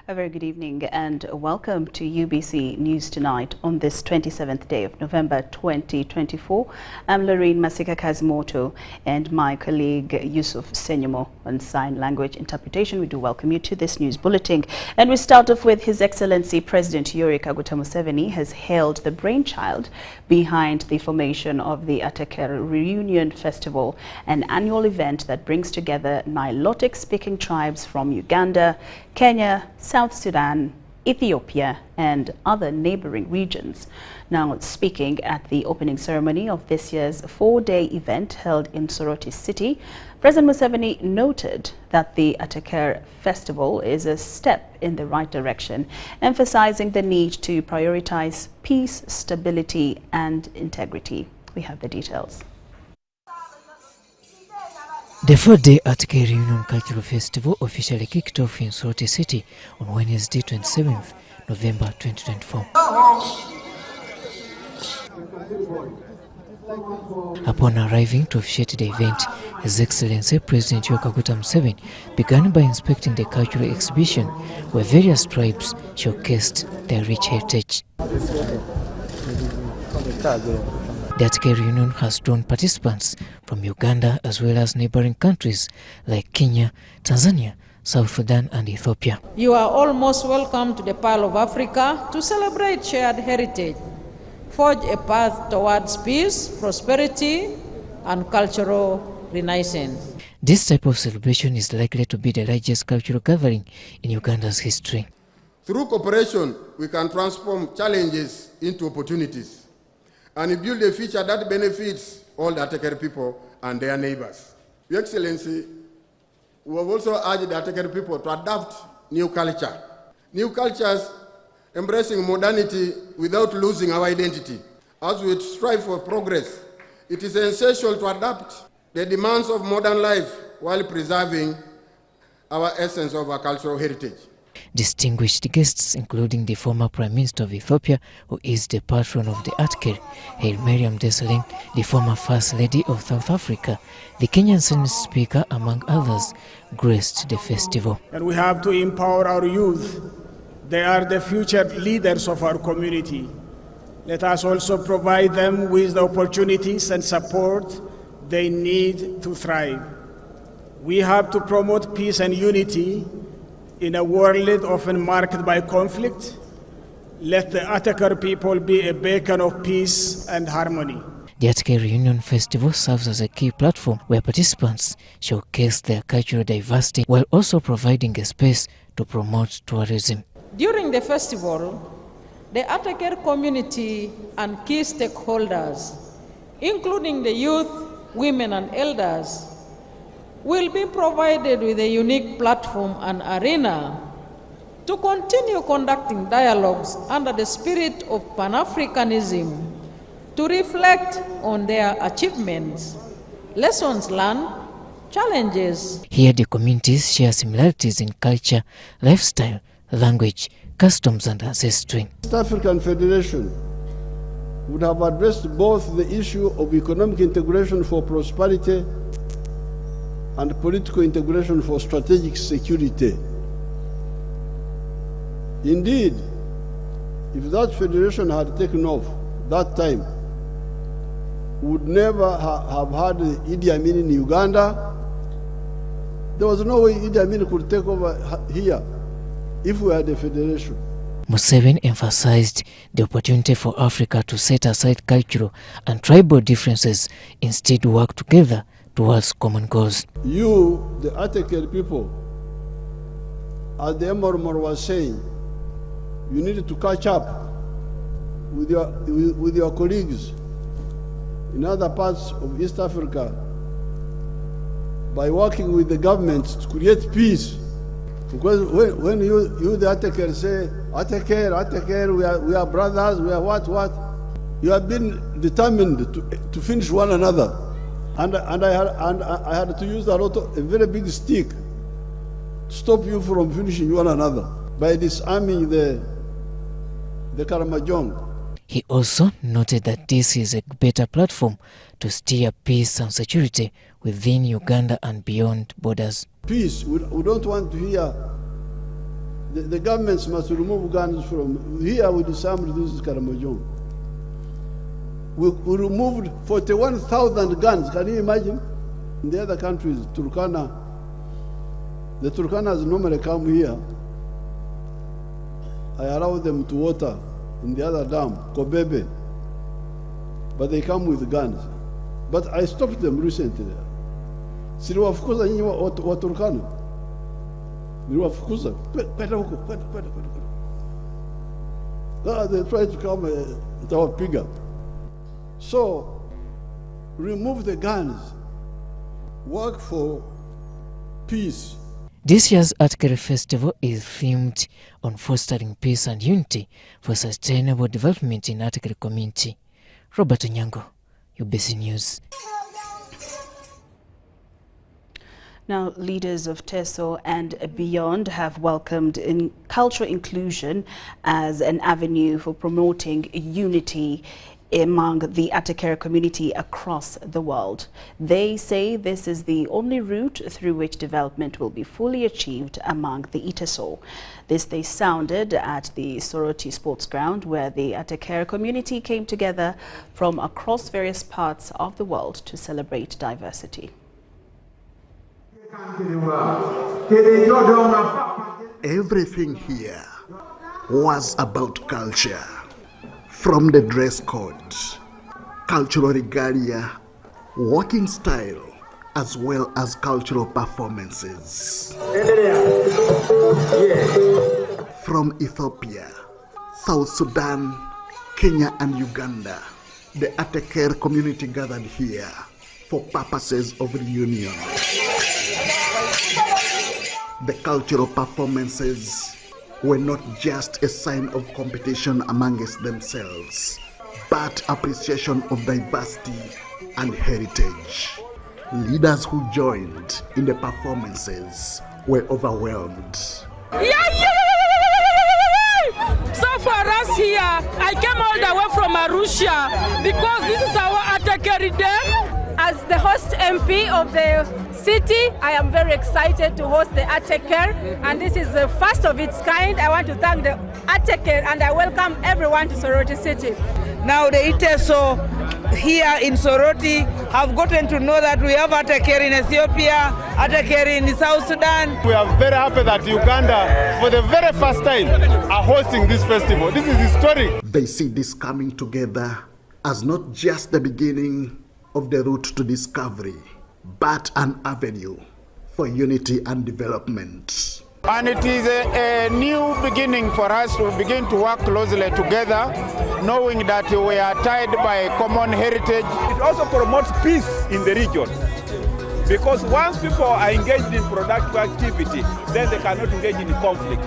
A very good evening and welcome to UBC News Tonight on this 27th day of November 2024. I'm Lorraine Masika Kazimoto and my colleague Yusuf Senyumo on sign language interpretation. We do welcome you to this news bulletin. And we start off with His Excellency President Yoweri Kaguta Museveni has hailed the brainchild behind the formation of the Ateker Reunion Festival, an annual event that brings together Nilotic-speaking tribes from Uganda, Kenya, South Sudan, Ethiopia and other neighboring regions. Now, speaking at the opening ceremony of this year's four-day event held in Soroti City, President Museveni noted that the Ateker Festival is a step in the right direction, emphasizing the need to prioritize peace, stability and integrity. We have the details. The four-day Ateker Reunion Cultural Festival officially kicked off in Soroti City on Wednesday, 27th November 2024. Upon arriving to officiate the event, His Excellency President Yoweri Kaguta Museveni began by inspecting the cultural exhibition where various tribes showcased their rich heritage. The Ateker Reunion has drawn participants from Uganda as well as neighboring countries like Kenya, Tanzania, South Sudan and Ethiopia. You are all most welcome to the Pearl of Africa to celebrate shared heritage, forge a path towards peace, prosperity and cultural renaissance. This type of celebration is likely to be the largest cultural gathering in Uganda's history. Through cooperation, we can transform challenges into opportunities and build a future that benefits all the Ateker people and their neighbors. Your Excellency, we have also urged the Ateker people to adopt new culture. New cultures embracing modernity without losing our identity. As we strive for progress, it is essential to adapt the demands of modern life while preserving our essence of our cultural heritage. Distinguished guests, including the former Prime Minister of Ethiopia, who is the patron of the Ateker, Haile Mariam Desalegn, the former First Lady of South Africa, the Kenyan Senate Speaker, among others, graced the festival. And we have to empower our youth. They are the future leaders of our community. Let us also provide them with the opportunities and support they need to thrive. We have to promote peace and unity in a world often marked by conflict. Let the Ateker people be a beacon of peace and harmony. The Ateker Reunion Festival serves as a key platform where participants showcase their cultural diversity while also providing a space to promote tourism. During the festival, the Ateker community and key stakeholders, including the youth, women and elders, will be provided with a unique platform and arena to continue conducting dialogues under the spirit of Pan-Africanism to reflect on their achievements, lessons learned, challenges. Here the communities share similarities in culture, lifestyle, language, customs and ancestry. East African Federation would have addressed both the issue of economic integration for prosperity and political integration for strategic security. Indeed, if that federation had taken off that time, we would never have had Idi Amin in Uganda. There was no way Idi Amin could take over here if we had a federation. Museveni emphasized the opportunity for Africa to set aside cultural and tribal differences, instead work together towards common goals. You, the Ateker people, as the Emormor was saying, you need to catch up with your colleagues in other parts of East Africa by working with the governments to create peace. Because when you the Ateker say, Ateker, we are brothers, we are what, you have been determined to finish one another. And I had to use a very big stick to stop you from finishing one another by disarming the Karamajong. He also noted that this is a better platform to steer peace and security within Uganda and beyond borders. Peace. We don't want to hear The governments must remove guns from here. We disarmed this Karamojong. We removed 41,000 guns. Can you imagine? In the other countries, Turkana, the Turkanas normally come here. I allow them to water in the other dam, Kobebe, but they come with guns. But I stopped them recently. Siliwafukuza nyinyi wa Turkana. Niliwafukuza. Kwenda huko, kwenda. They try to come nitawapiga. So, remove the guns. Work for peace. This year's Ateker Festival is themed on fostering peace and unity for sustainable development in Ateker community. Robert Onyango, UBC News. Now, leaders of TESO and beyond have welcomed cultural inclusion as an avenue for promoting unity among the Ateker community across the world. They say this is the only route through which development will be fully achieved among the Iteso. This they sounded at the Soroti Sports Ground, where the Ateker community came together from across various parts of the world to celebrate diversity. Everything here was about culture. From the dress code, cultural regalia, walking style, as well as cultural performances. From Ethiopia, South Sudan, Kenya and Uganda, the Ateker community gathered here for purposes of reunion. The cultural performances were not just a sign of competition amongst themselves, but appreciation of diversity and heritage. Leaders who joined in the performances were overwhelmed. So for us here, I came all the way from Arusha because this is our Ateker Day. As the host MP of the city, I am very excited to host the Ateker, and this is the first of its kind. I want to thank the Ateker and I welcome everyone to Soroti City. Now the Iteso here in Soroti have gotten to know that we have Ateker in Ethiopia, Ateker in South Sudan. We are very happy that Uganda, for the very first time, are hosting this festival. This is historic. They see this coming together as not just the beginning of the route to discovery, but an avenue for unity and development. And it is a new beginning for us to begin to work closely together, knowing that we are tied by a common heritage. It also promotes peace in the region, because once people are engaged in productive activity, then they cannot engage in conflict.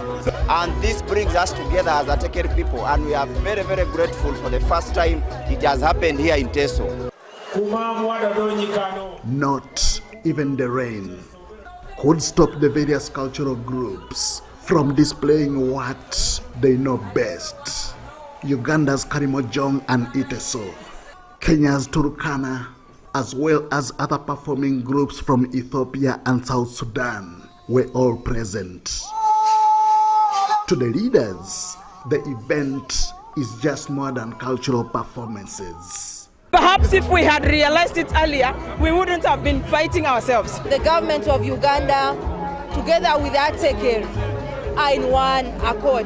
And this brings us together as Ateker people, and we are very, very grateful for the first time it has happened here in Teso. Not even the rain could stop the various cultural groups from displaying what they know best. Uganda's Karimojong and Iteso, Kenya's Turkana, as well as other performing groups from Ethiopia and South Sudan were all present. To the leaders, the event is just more than cultural performances. Perhaps if we had realized it earlier, we wouldn't have been fighting ourselves. The government of Uganda, together with Ateker, are in one accord.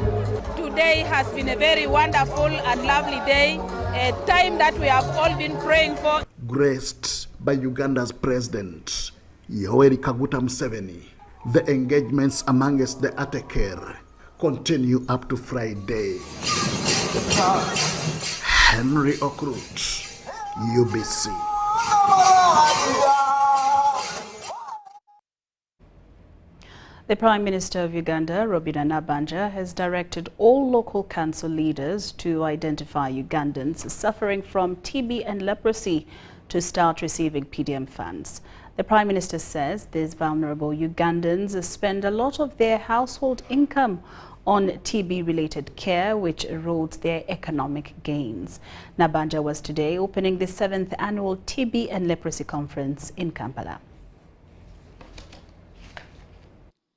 Today has been a very wonderful and lovely day, a time that we have all been praying for. Graced by Uganda's President, Yoweri Kaguta Museveni, the engagements amongst the Ateker continue up to Friday. Henry Okrut, UBC. The Prime Minister of Uganda, Robina Nabanja, has directed all local council leaders to identify Ugandans suffering from TB and leprosy to start receiving PDM funds. The Prime Minister says these vulnerable Ugandans spend a lot of their household income on TB-related care, which erodes their economic gains. Nabanja was today opening the 7th annual TB and Leprosy Conference in Kampala.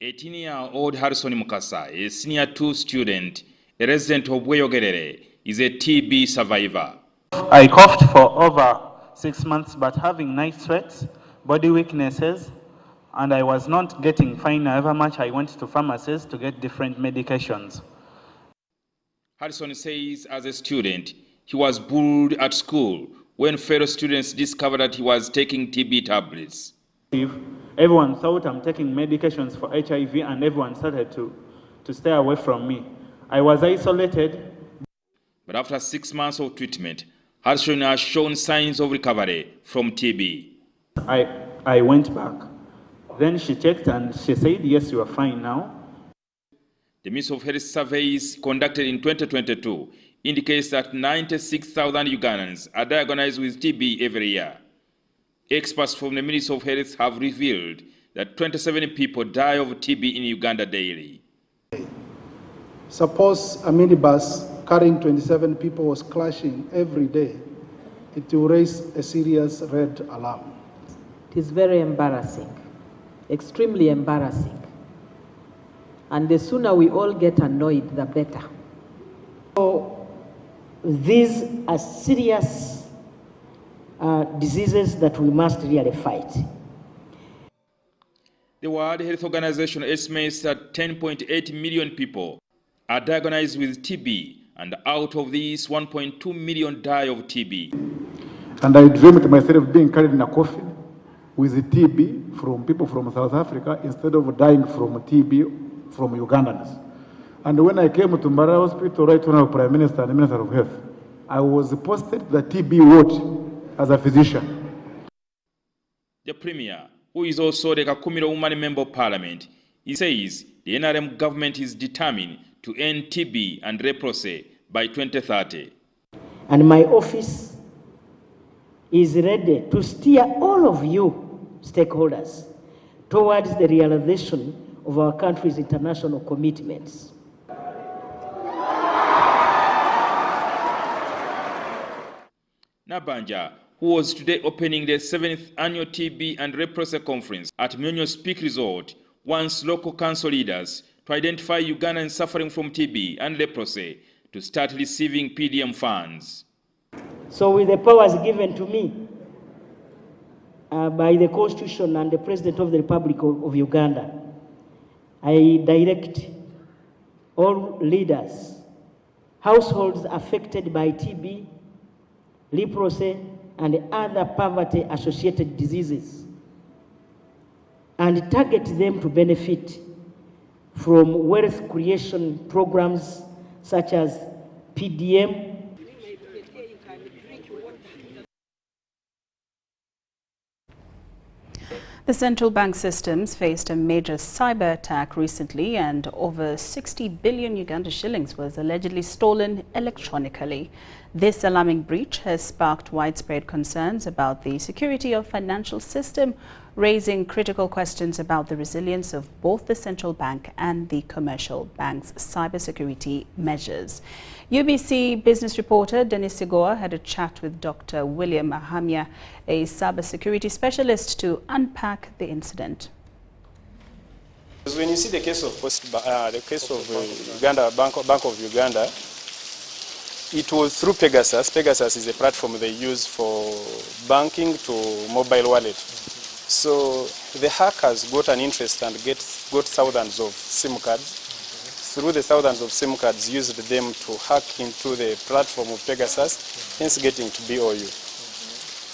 18-year-old Harrison Mukasa, a senior 2 student, a resident of Bweyogerere, is a TB survivor. I coughed for over 6 months, but having night sweats, body weaknesses, and I was not getting fine however much I went to pharmacies to get different medications. Harrison says as a student, he was bullied at school when fellow students discovered that he was taking TB tablets. Everyone thought I'm taking medications for HIV and everyone started to stay away from me. I was isolated. But after 6 months of treatment, Harrison has shown signs of recovery from TB. I went back. Then she checked and she said, yes, you are fine now. The Ministry of Health surveys conducted in 2022 indicates that 96,000 Ugandans are diagnosed with TB every year. Experts from the Ministry of Health have revealed that 27 people die of TB in Uganda daily. Suppose a minibus carrying 27 people was clashing every day, it will raise a serious red alarm. It is very embarrassing, extremely embarrassing. And the sooner we all get annoyed, the better. So these are serious diseases that we must really fight. The World Health Organization estimates that 10.8 million people are diagnosed with TB, and out of these, 1.2 million die of TB. And I dreamed myself being carried in a coffin with TB from people from South Africa instead of dying from TB from Ugandans. And when I came to Mbara Hospital, right when I was Prime Minister and the Minister of Health, I was posted the TB ward as a physician. The Premier, who is also the Kakumiro Woman Member of Parliament, he says the NRM government is determined to end TB and leprosy by 2030. And my office is ready to steer all of you stakeholders towards the realization of our country's international commitments. Nabanja, who was today opening the 7th annual TB and leprosy conference at Myonyo's Peak Resort, wants local council leaders to identify Ugandans suffering from TB and leprosy to start receiving PDM funds. So with the powers given to me by the Constitution and the President of the Republic of Uganda, I direct all leaders, households affected by TB, leprosy, and other poverty-associated diseases, and target them to benefit from wealth creation programs such as PDM. The central bank systems faced a major cyber attack recently, and over 60 billion Uganda shillings was allegedly stolen electronically. This alarming breach has sparked widespread concerns about the security of the financial system, raising critical questions about the resilience of both the central bank and the commercial bank's cybersecurity measures. UBC business reporter Dennis Sigoa had a chat with Dr. William Ahamya, a cybersecurity specialist, to unpack the incident. When you see the case of Uganda, Bank of Uganda, it was through Pegasus. Pegasus is a platform they use for banking to mobile wallet. So the hackers got an interest and got thousands of SIM cards. Through the thousands of SIM cards, used them to hack into the platform of Pegasus, hence getting to BOU.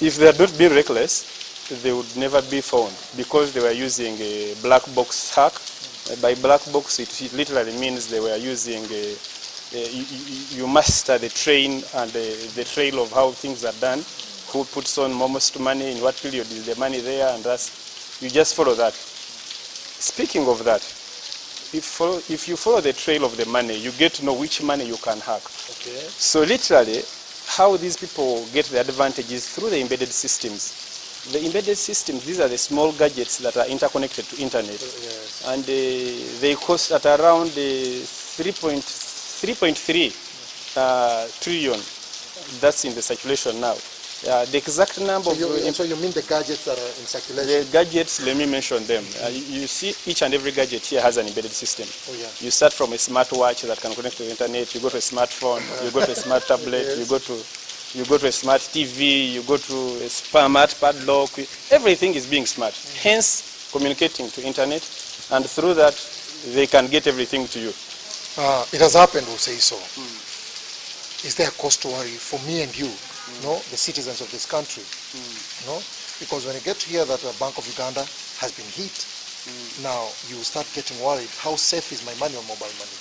If they had not been reckless, they would never be found because they were using a black box hack. By black box, it literally means they were using you master the train and the trail of how things are done, who puts on most money, in what period is the money there, and you just follow that. Speaking of that, if you follow the trail of the money, you get to know which money you can hack. Okay. So literally, how these people get the advantage is through the embedded systems. The embedded systems, these are the small gadgets that are interconnected to internet. Yes. And they cost at around 3.3 trillion. That's in the circulation now. The exact number so you mean the gadgets that are in circulation? The gadgets, let me mention them. You see each and every gadget here has an embedded system. Oh, yeah. You start from a smartwatch that can connect to the internet, you go to a smartphone, you go to a smart tablet, Yes. you go to a smart TV, you go to a smart padlock. Everything is being smart. Hence, communicating to internet, and through that, they can get everything to you. It has happened, we'll say so. Is there a cost to worry for me and you, the citizens of this country? Because when you get to hear that the Bank of Uganda has been hit, now you start getting worried. How safe is my money on mobile money?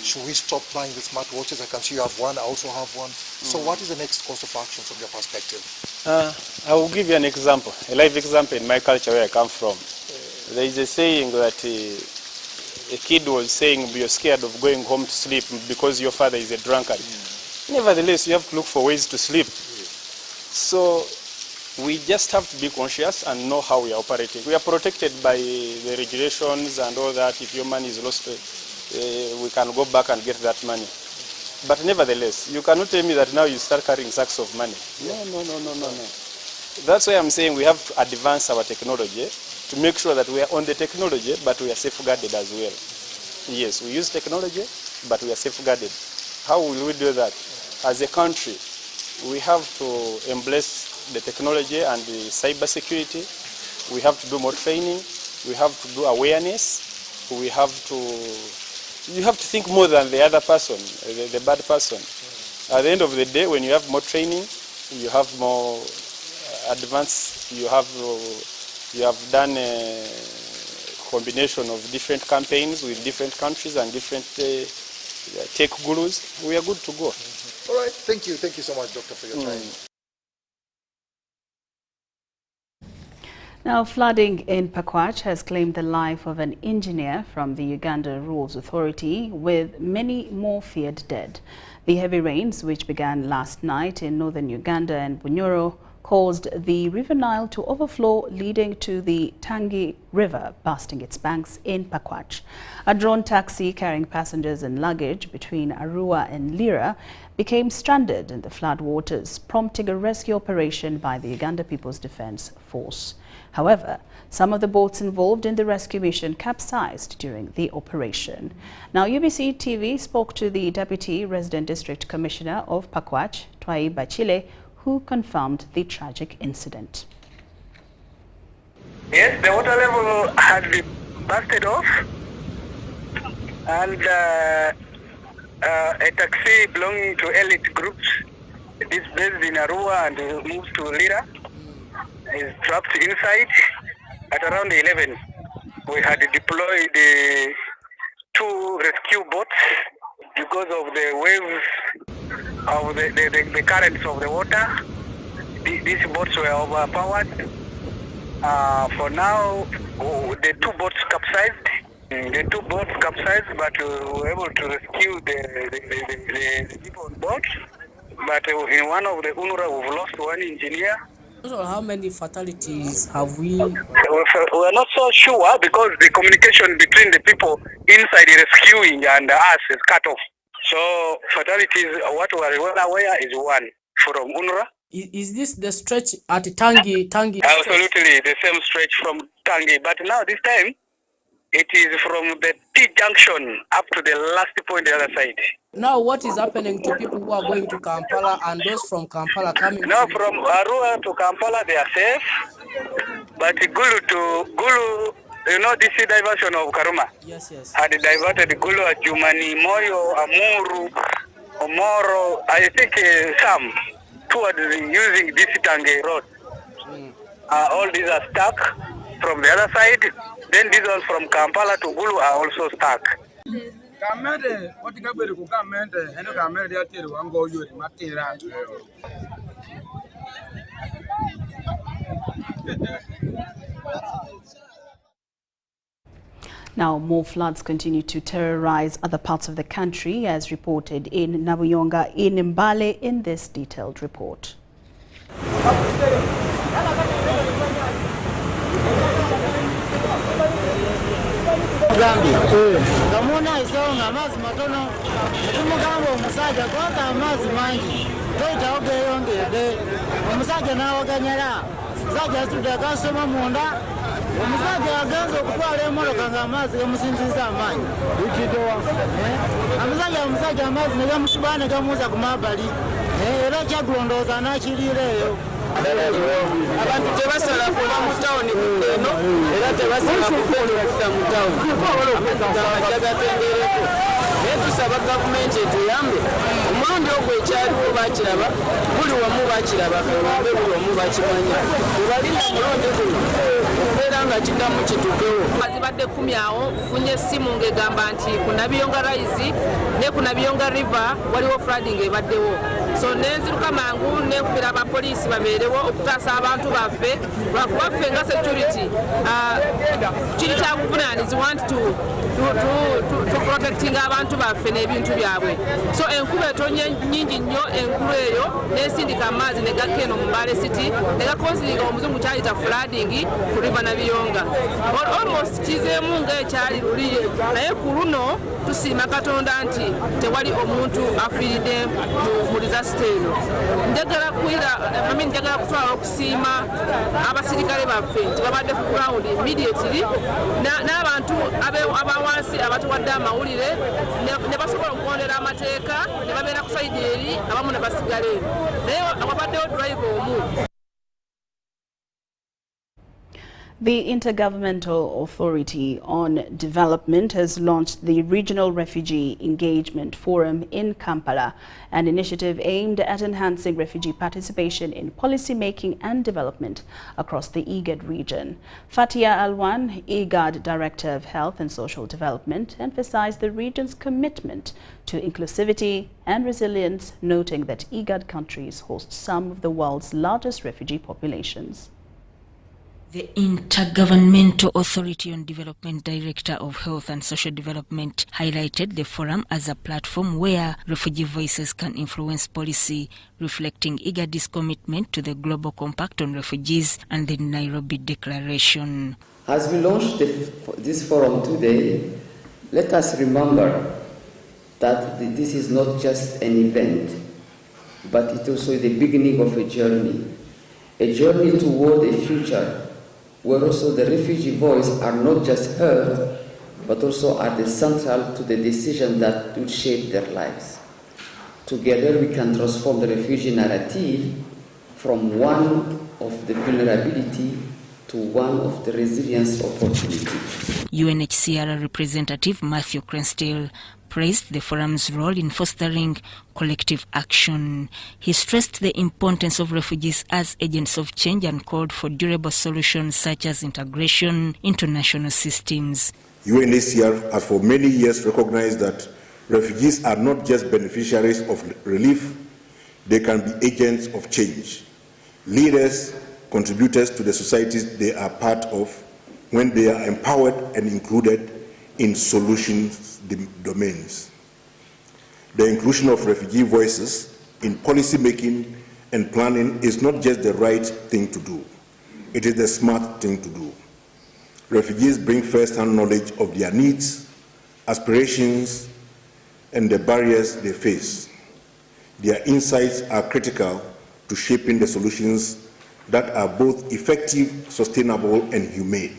Should we stop buying the smartwatches? I can see you have one, I also have one. So what is the next course of action from your perspective? I will give you an example, a live example in my culture where I come from. There is a saying that a kid was saying, you're scared of going home to sleep because your father is a drunkard. Nevertheless, you have to look for ways to sleep. So we just have to be conscious and know how we are operating. We are protected by the regulations and all that. If your money is lost, we can go back and get that money. But nevertheless, you cannot tell me that now you start carrying sacks of money. No. That's why I'm saying we have to advance our technology to make sure that we are on the technology, but we are safeguarded as well. Yes, we use technology, but we are safeguarded. How will we do that? As a country, we have to embrace the technology and the cyber security. We have to do more training. We have to do awareness. You have to think more than the other person, the bad person. At the end of the day, when you have more training, you have more advanced, you have done a combination of different campaigns with different countries and different tech gurus. We are good to go. All right, thank you so much, Doctor, for your time. Now, flooding in Pakwach has claimed the life of an engineer from the Uganda Rules Authority, with many more feared dead. The heavy rains, which began last night in northern Uganda and Bunyoro, caused the River Nile to overflow, leading to the Tangi River bursting its banks in Pakwach. A drone taxi carrying passengers and luggage between Arua and Lira became stranded in the flood waters, prompting a rescue operation by the Uganda People's Defence Force. However, some of the boats involved in the rescue mission capsized during the operation. Now, UBC TV spoke to the Deputy Resident District Commissioner of Pakwach, Twai Bachile, who confirmed the tragic incident. Yes, the water level had been busted off, and a taxi belonging to elite groups, this based in Arua and moves to Lira, is trapped inside. At around 11, we had deployed 2 rescue boats because of the waves of the currents of the water. These boats were overpowered. For now, the 2 boats capsized. But we were able to rescue the people on board. But in one of the UNRWA, we've lost 1 engineer. So how many fatalities have we? We're not so sure because the communication between the people inside the rescuing and us is cut off. So fatalities, what we are well aware is 1 from UNRWA. Is this the stretch at Tangi? Absolutely, the same stretch from Tangi. But now this time, it is from the T-junction up to the last point the other side. Now, what is happening to people who are going to Kampala and those from Kampala coming? Now, from Arua to Kampala, they are safe. But Gulu, this diversion of Karuma. Yes. Had diverted Gulu, Jumani, Moyo, Amuru, Omoro, I think some towards using this Tangi road. All these are stuck from the other side. Then these ones from Kampala to Gulu are also stuck. Now, more floods continue to terrorize other parts of the country, as reported in Nabuyonga in Mbale in this detailed report. toyitawo geeyongedde omusajja n'awaganyala omusajja asitudde akasoma munda omusajja agenza okutwala emmotoka ng'amazzi gamusinziza amaanyi omusajja amazzi ne gamukuba ne gamuuza ku mabbali era kyagulondooza n'akiriira eyo abantu tebasala kuva mu tawuni eno era tebasala kudda mu tawuni amajja gatendereko naye tusaba gavumenti etuyambe omulundi ogwo ekyaliwo bakiraba buli wamu bakiraba kalombe buli wamu bakimanya ebalina omulundi guno okubeera nga kiddamu kitukewo azibadde 10 awo funye essimu ng'egamba nti ku Nabiyonga Rise ne ku Nabiyonga River waliwo flooding ebaddewo so nenziruka mangu nekubira abapoliisi babeerewo okutaasa abantu baffe lwakuba ffe nga security kiri kyakuvunaanyizibwa nti tuprotectinga abantu baffe n'ebintu byabwe so enkuba etonye nnyingi nnyo enkulu eyo nesindika amazzi ne gakka eno mu Mbale City ne gakozinga omuzungu kyayita flooding ku river Nabiyonga almost kizeemu ng'ekyali luli naye ku luno tusiima Katonda nti tewali omuntu afiiridde mu disaster eno njagala kutwala okusiima abasirikale baffe nti babadde ku ground immediately n'abantu abawansi abatuwadde amawulire ne basobola okugondera amateeka ne babeera ku sayidi eri abamu ne basigala eno naye wabaddewo drive omu. The Intergovernmental Authority on Development has launched the Regional Refugee Engagement Forum in Kampala, an initiative aimed at enhancing refugee participation in policy making and development across the IGAD region. Fatia Alwan, IGAD Director of Health and Social Development, emphasized the region's commitment to inclusivity and resilience, noting that IGAD countries host some of the world's largest refugee populations. The Intergovernmental Authority on Development Director of Health and Social Development highlighted the forum as a platform where refugee voices can influence policy, reflecting IGAD's commitment to the Global Compact on Refugees and the Nairobi Declaration. As we launch this forum today, let us remember that this is not just an event, but it also is the beginning of a journey toward a future where also the refugee voice are not just heard, but also are central to the decisions that will shape their lives. Together we can transform the refugee narrative from one of the vulnerability to one of the resilience opportunity. UNHCR representative Matthew Crenstill praised the forum's role in fostering collective action. He stressed the importance of refugees as agents of change and called for durable solutions such as integration into national systems. UNHCR has for many years recognized that refugees are not just beneficiaries of relief, they can be agents of change, leaders, contributors to the societies they are part of when they are empowered and included in solutions domains. The inclusion of refugee voices in policy making and planning is not just the right thing to do, it is the smart thing to do. Refugees bring first-hand knowledge of their needs, aspirations, and the barriers they face. Their insights are critical to shaping the solutions that are both effective, sustainable, and humane.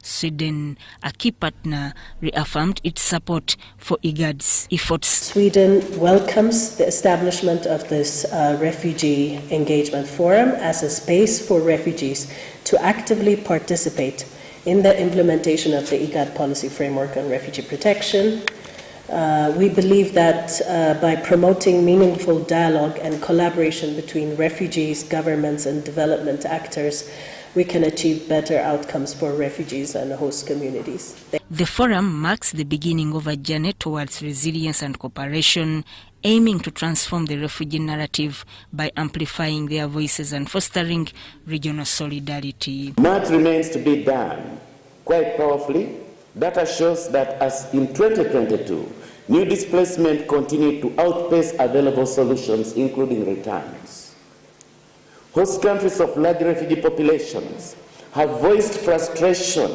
Sweden, a key partner, reaffirmed its support for IGAD's efforts. Sweden welcomes the establishment of this Refugee Engagement Forum as a space for refugees to actively participate in the implementation of the IGAD policy framework on refugee protection. We believe that by promoting meaningful dialogue and collaboration between refugees, governments, and development actors, we can achieve better outcomes for refugees and host communities. The forum marks the beginning of a journey towards resilience and cooperation, aiming to transform the refugee narrative by amplifying their voices and fostering regional solidarity. Much remains to be done. Quite powerfully, data shows that as in 2022, new displacement continued to outpace available solutions, including returns. Host countries of large refugee populations have voiced frustration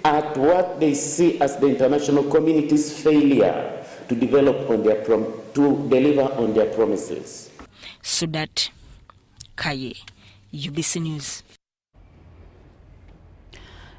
at what they see as the international community's failure to deliver on their promises. Sudat Kaye, UBC News.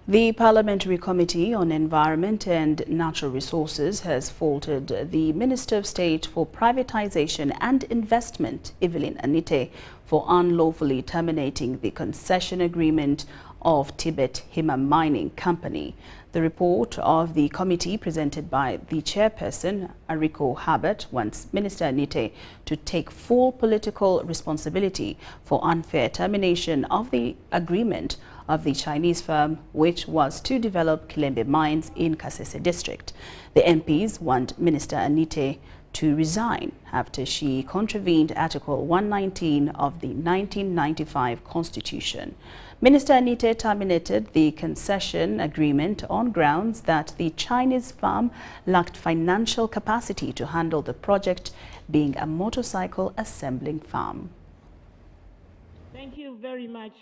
The Parliamentary Committee on Environment and Natural Resources has faulted the Minister of State for Privatization and Investment, Evelyn Anite, for unlawfully terminating the concession agreement of Tibet Hima Mining Company. The report of the committee, presented by the chairperson, Ariko Habert, wants Minister Anite to take full political responsibility for unfair termination of the agreement of the Chinese firm, which was to develop Kilembe mines in Kasese district. The MPs want Minister Anite to resign after she contravened Article 119 of the 1995 Constitution. Minister Anite terminated the concession agreement on grounds that the Chinese firm lacked financial capacity to handle the project, being a motorcycle assembling farm. Thank you very much.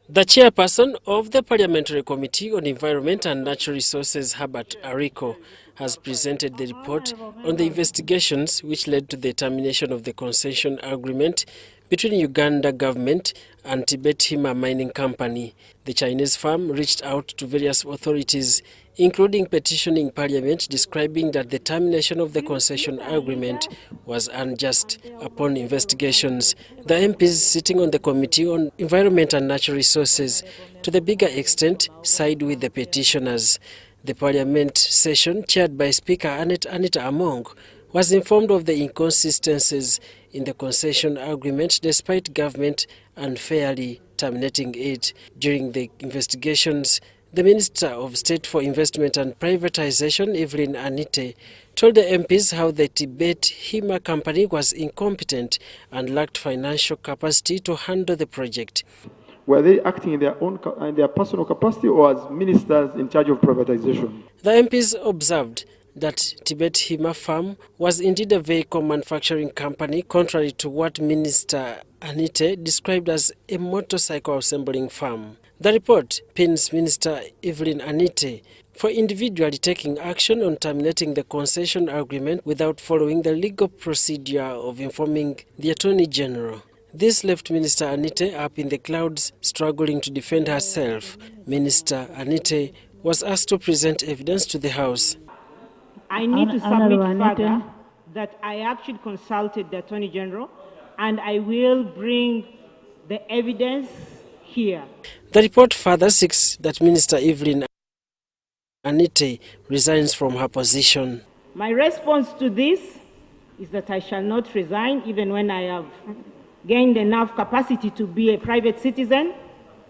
The chairperson of the Parliamentary Committee on Environment and Natural Resources, Herbert Ariko, has presented the report on the investigations which led to the termination of the concession agreement between Uganda government and Tibet Hima Mining Company. The Chinese firm reached out to various authorities, including petitioning Parliament, describing that the termination of the concession agreement was unjust. Upon investigations, the MPs sitting on the Committee on Environment and Natural Resources, to the bigger extent, side with the petitioners. The Parliament session, chaired by Speaker Anita Among, was informed of the inconsistencies in the concession agreement despite government unfairly terminating it. During the investigations, the Minister of State for Investment and Privatization, Evelyn Anite, told the MPs how the Tibet Hima company was incompetent and lacked financial capacity to handle the project. Were they acting in their personal capacity or as ministers in charge of privatization? The MPs observed that Tibet Hima Farm was indeed a vehicle manufacturing company, contrary to what Minister Anite described as a motorcycle assembling farm. The report pins Minister Evelyn Anite for individually taking action on terminating the concession agreement without following the legal procedure of informing the Attorney General. This left Minister Anite up in the clouds, struggling to defend herself. Minister Anite was asked to present evidence to the House. I need to submit further that I actually consulted the Attorney General, and I will bring the evidence here. The report further seeks that Minister Evelyn Anite resigns from her position. My response to this is that I shall not resign even when I have gained enough capacity to be a private citizen,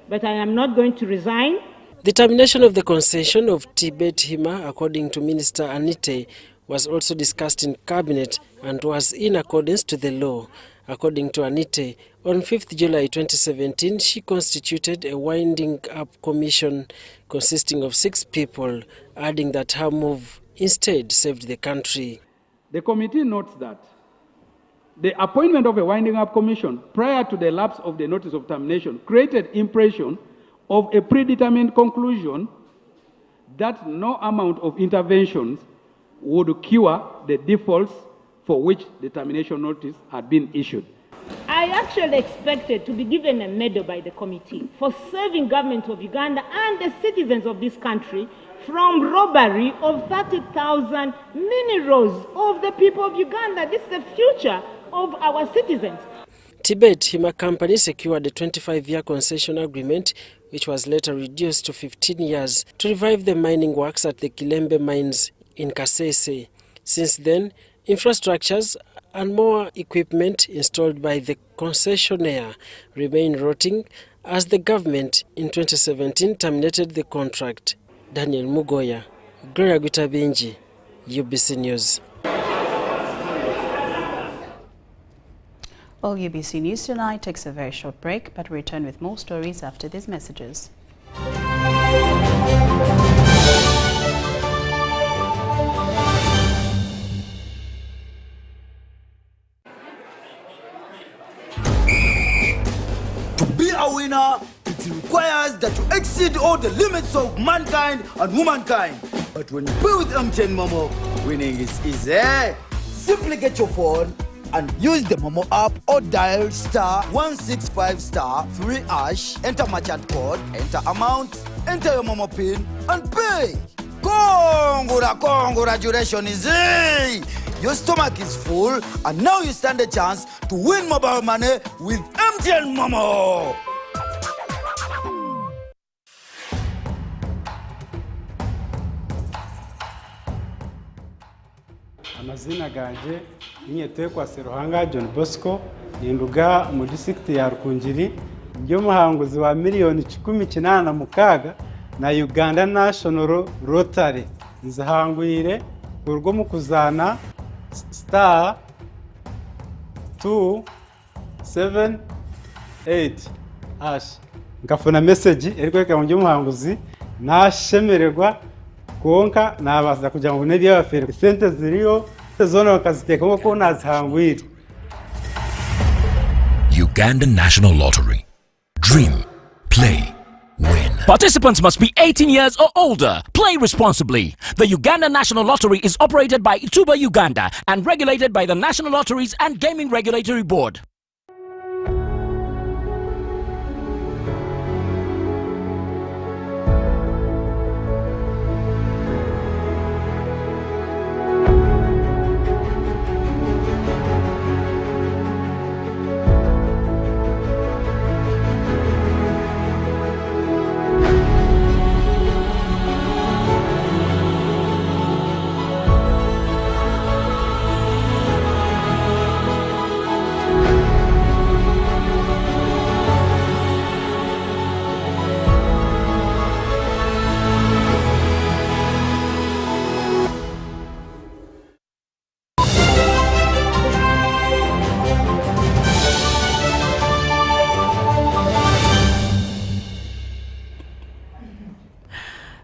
but I am not going to resign. The termination of the concession of Tibet Hima, according to Minister Anite, was also discussed in Cabinet and was in accordance to the law. According to Anite, on 5th July 2017, she constituted a winding-up commission consisting of 6 people, adding that her move instead saved the country. The committee notes that the appointment of a winding-up commission prior to the lapse of the notice of termination created impression of a predetermined conclusion that no amount of interventions would cure the defaults for which the termination notice had been issued. I actually expected to be given a medal by the committee for saving government of Uganda and the citizens of this country from robbery of 30,000 minerals of the people of Uganda. This is the future of our citizens. Tibet Hima Company secured a 25-year concession agreement, which was later reduced to 15 years, to revive the mining works at the Kilembe mines in Kasese. Since then, infrastructures and more equipment installed by the concessionaire remain rotting as the government in 2017 terminated the contract. Daniel Mugoya, Gloria Gutabinji, UBC News. Well, UBC News Tonight takes a very short break, but we return with more stories after these messages. To be a winner, it requires that you exceed all the limits of mankind and womankind. But when you play with MTN Momo, winning is easy. Simply get your phone and use the Momo app or dial *165*3#, enter merchant code, enter amount, enter your Momo PIN and pay. Congratulations! Your stomach is full and now you stand a chance to win mobile money with MTN Momo. Amazina ganje Inyetekwa Seruhanga John Bosco ninduga mu district ya Rukungiri byo muhanguzi wa miliyoni 18 na Uganda National Rotary nzahangwire urwo mu kuzana *278# ngafuna message erikweka mu byo muhanguzi nashemererwa konka nabaza kugira ngo ne bya bafere sente ziriyo zona bakaziteka ko nazihangwira. Ugandan National Lottery. Dream, play, win. Participants must be 18 years or older. Play responsibly. The Uganda National Lottery is operated by Tibet Uganda and regulated by the National Lotteries and Gaming Regulatory Board.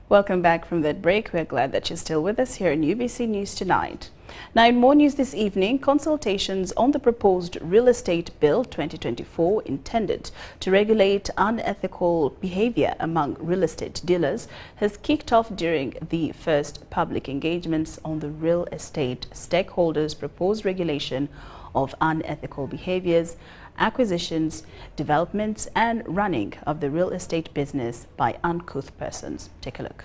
Welcome back from that break. We're glad that you're still with us here in UBC News Tonight. Now, in more news this evening, consultations on the proposed Real Estate Bill 2024 intended to regulate unethical behavior among real estate dealers has kicked off during the first public engagements on the real estate stakeholders' proposed regulation of unethical behaviors, acquisitions, developments and running of the real estate business by uncouth persons. Take a look.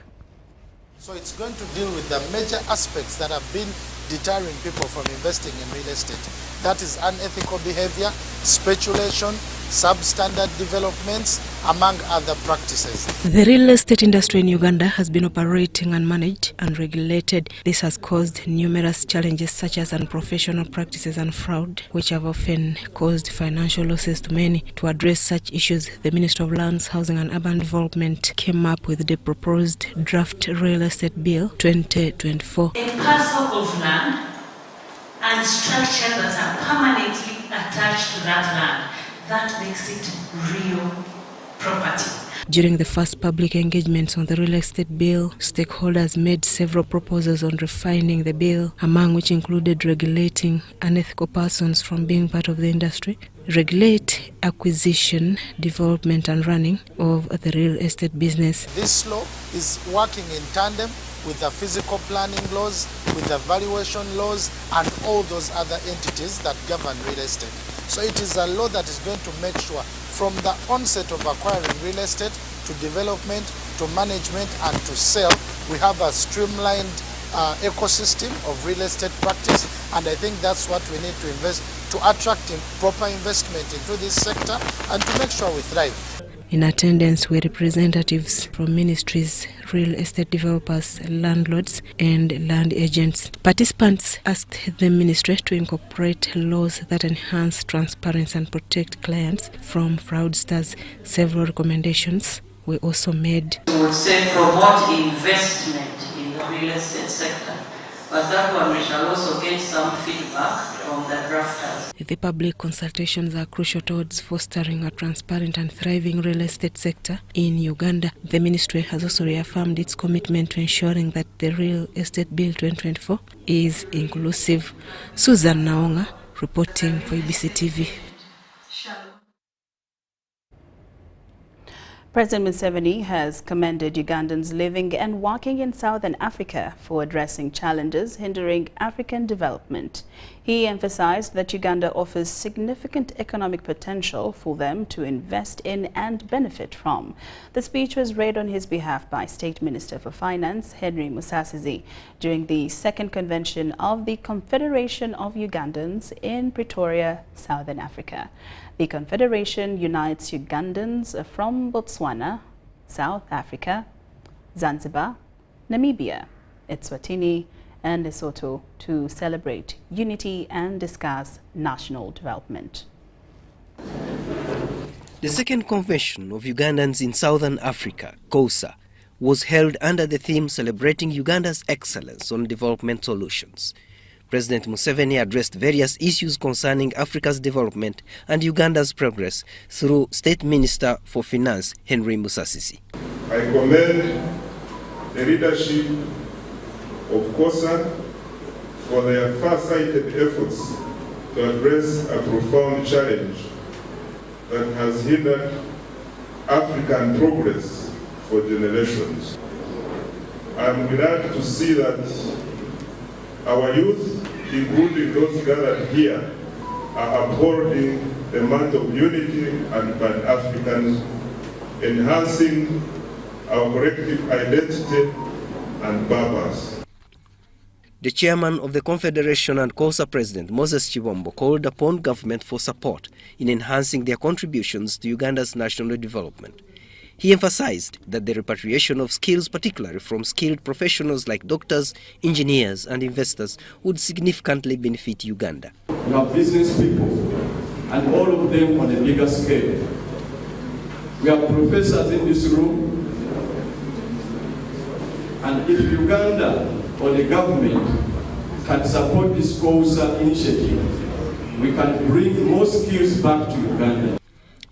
So it's going to deal with the major aspects that have been deterring people from investing in real estate. That is unethical behavior, speculation, substandard developments, among other practices. The real estate industry in Uganda has been operating unmanaged and regulated. This has caused numerous challenges such as unprofessional practices and fraud, which have often caused financial losses to many. To address such issues, the Ministry of Lands, Housing and Urban Development came up with the proposed draft Real Estate Bill 2024. A parcel of land and structures that are permanently attached to that land, that makes it real property. During the first public engagements on the real estate bill, stakeholders made several proposals on refining the bill, among which included regulating unethical persons from being part of the industry, regulate acquisition, development and running of the real estate business. This law is working in tandem with the physical planning laws, with the valuation laws and all those other entities that govern real estate. So it is a law that is going to make sure from the onset of acquiring real estate to development, to management and to sale, we have a streamlined ecosystem of real estate practice, and I think that's what we need to invest to attract proper investment into this sector and to make sure we thrive. In attendance were representatives from ministries, real estate developers, landlords and land agents. Participants asked the ministry to incorporate laws that enhance transparency and protect clients from fraudsters. Several recommendations were also made. We would say promote investment in the real estate sector, but that one we shall also get some feedback from the drafters. The public consultations are crucial towards fostering a transparent and thriving real estate sector in Uganda. The ministry has also reaffirmed its commitment to ensuring that the Real Estate Bill 2024 is inclusive. Susan Naonga reporting for UBC TV. President Museveni has commended Ugandans living and working in Southern Africa for addressing challenges hindering African development. He emphasized that Uganda offers significant economic potential for them to invest in and benefit from. The speech was read on his behalf by State Minister for Finance, Henry Musasizi, during the second convention of the Confederation of Ugandans in Pretoria, Southern Africa. The Confederation unites Ugandans from Botswana, South Africa, Zanzibar, Namibia, Eswatini, and Lesotho to celebrate unity and discuss national development. The second convention of Ugandans in Southern Africa, COSA, was held under the theme celebrating Uganda's excellence on development solutions. President Museveni addressed various issues concerning Africa's development and Uganda's progress through State Minister for Finance, Henry Musasizi. I commend the leadership of COSA for their far-sighted efforts to address a profound challenge that has hindered African progress for generations. I'm glad to see that our youth, including those gathered here, are upholding the mantle of unity and Pan-Africanism, enhancing our collective identity and purpose. The chairman of the Confederation and COSA President, Moses Chibombo, called upon government for support in enhancing their contributions to Uganda's national development. He emphasized that the repatriation of skills, particularly from skilled professionals like doctors, engineers and investors, would significantly benefit Uganda. We have business people, and all of them on a bigger scale. We have professors in this room, and if Uganda or the government can support this COSA initiative, we can bring more skills back to Uganda.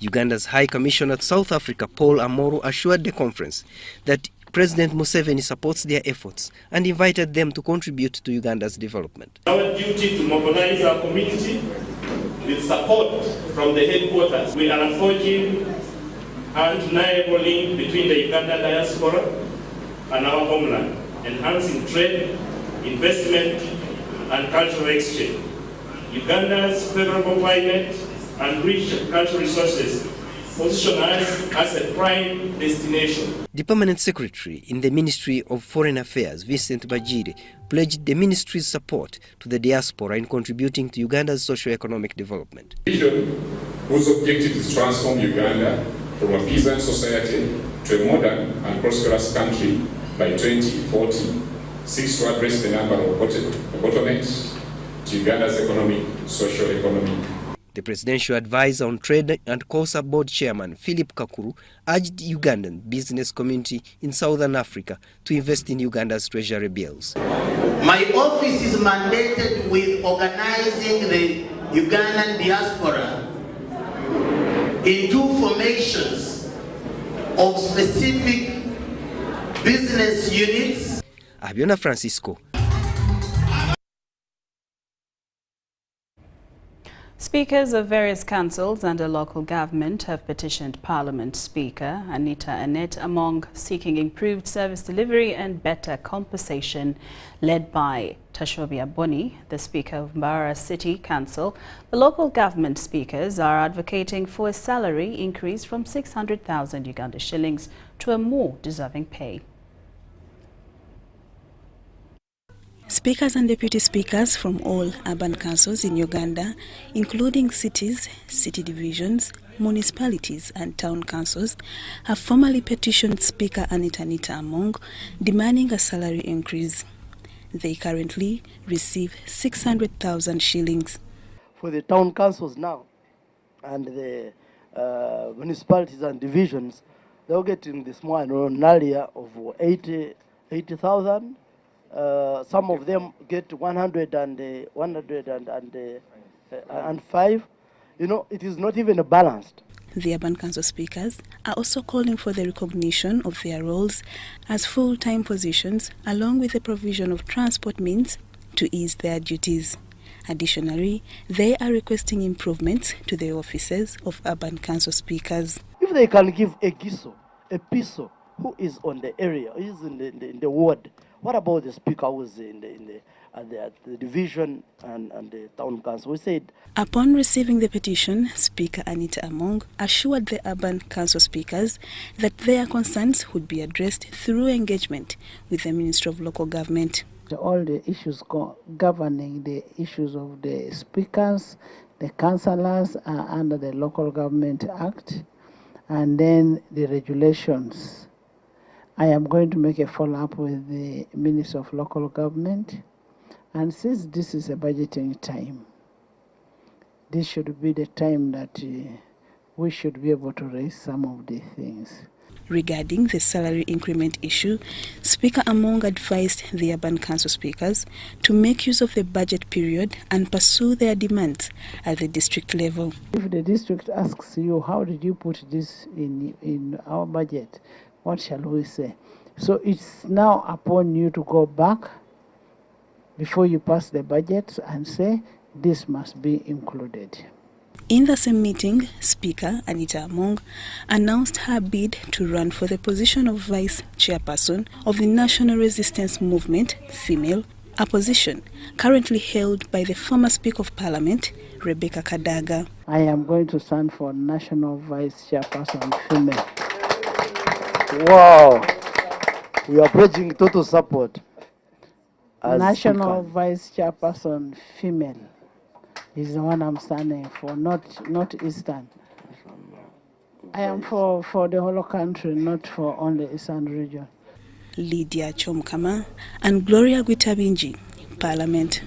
Uganda's High Commissioner to South Africa, Paul Amoro, assured the conference that President Museveni supports their efforts and invited them to contribute to Uganda's development. Our duty to mobilize our community with support from the headquarters. We are forging an undeniable link between the Uganda diaspora and our homeland, enhancing trade, investment, and cultural exchange. Uganda's favorable climate and rich cultural resources position us as a prime destination. The Permanent Secretary in the Ministry of Foreign Affairs, Vincent Bajiri, pledged the ministry's support to the diaspora in contributing to Uganda's socio-economic development. Vision whose objective is to transform Uganda from a peasant society to a modern and prosperous country by 2040 seeks to address the number of bottlenecks to Uganda's economic, socio-economic. The presidential advisor on trade and COSA board chairman, Philip Kakuru, urged the Ugandan business community in Southern Africa to invest in Uganda's treasury bills. My office is mandated with organizing the Ugandan diaspora into formations of specific business units. Abiona Francisco. Speakers of various councils and a local government have petitioned Parliament Speaker Anita Annette among seeking improved service delivery and better compensation. Led by Tashobia Boni, the Speaker of Mbarara City Council, the local government speakers are advocating for a salary increase from 600,000 Uganda shillings to a more deserving pay. Speakers and deputy speakers from all urban councils in Uganda, including cities, city divisions, municipalities and town councils, have formally petitioned Speaker Anita Among, demanding a salary increase. They currently receive 600,000 shillings. For the town councils now and the municipalities and divisions, they're getting the small area of 80,000. Some of them get 105. You know, it is not even balanced. The urban council speakers are also calling for the recognition of their roles as full-time positions, along with the provision of transport means to ease their duties. Additionally, they are requesting improvements to the offices of urban council speakers. If they can give a PISO, who is on the area, who is in the ward, What about the speaker who was at the division and the town council? We said, upon receiving the petition, Speaker Anita Among assured the urban council speakers that their concerns would be addressed through engagement with the Ministry of Local Government. All the issues governing the issues of the speakers, the councillors are under the Local Government Act, and then the regulations. I am going to make a follow-up with the Minister of Local Government, and since this is a budgeting time, this should be the time that we should be able to raise some of these things. Regarding the salary increment issue, Speaker Among advised the urban council speakers to make use of the budget period and pursue their demands at the district level. If the district asks you, how did you put this in our budget, what shall we say? So it's now upon you to go back before you pass the budget and say, this must be included. In the same meeting, Speaker Anita Among announced her bid to run for the position of Vice Chairperson of the National Resistance Movement, female, a position currently held by the former Speaker of Parliament, Rebecca Kadaga. I am going to stand for National Vice Chairperson, female. wow, we are pledging total support. National Vice Chairperson, female, is the one I'm standing for, not Eastern. I am for the whole country, not for only Eastern region. Lydia Chomkama and Gloria Gwitabinji, Parliament.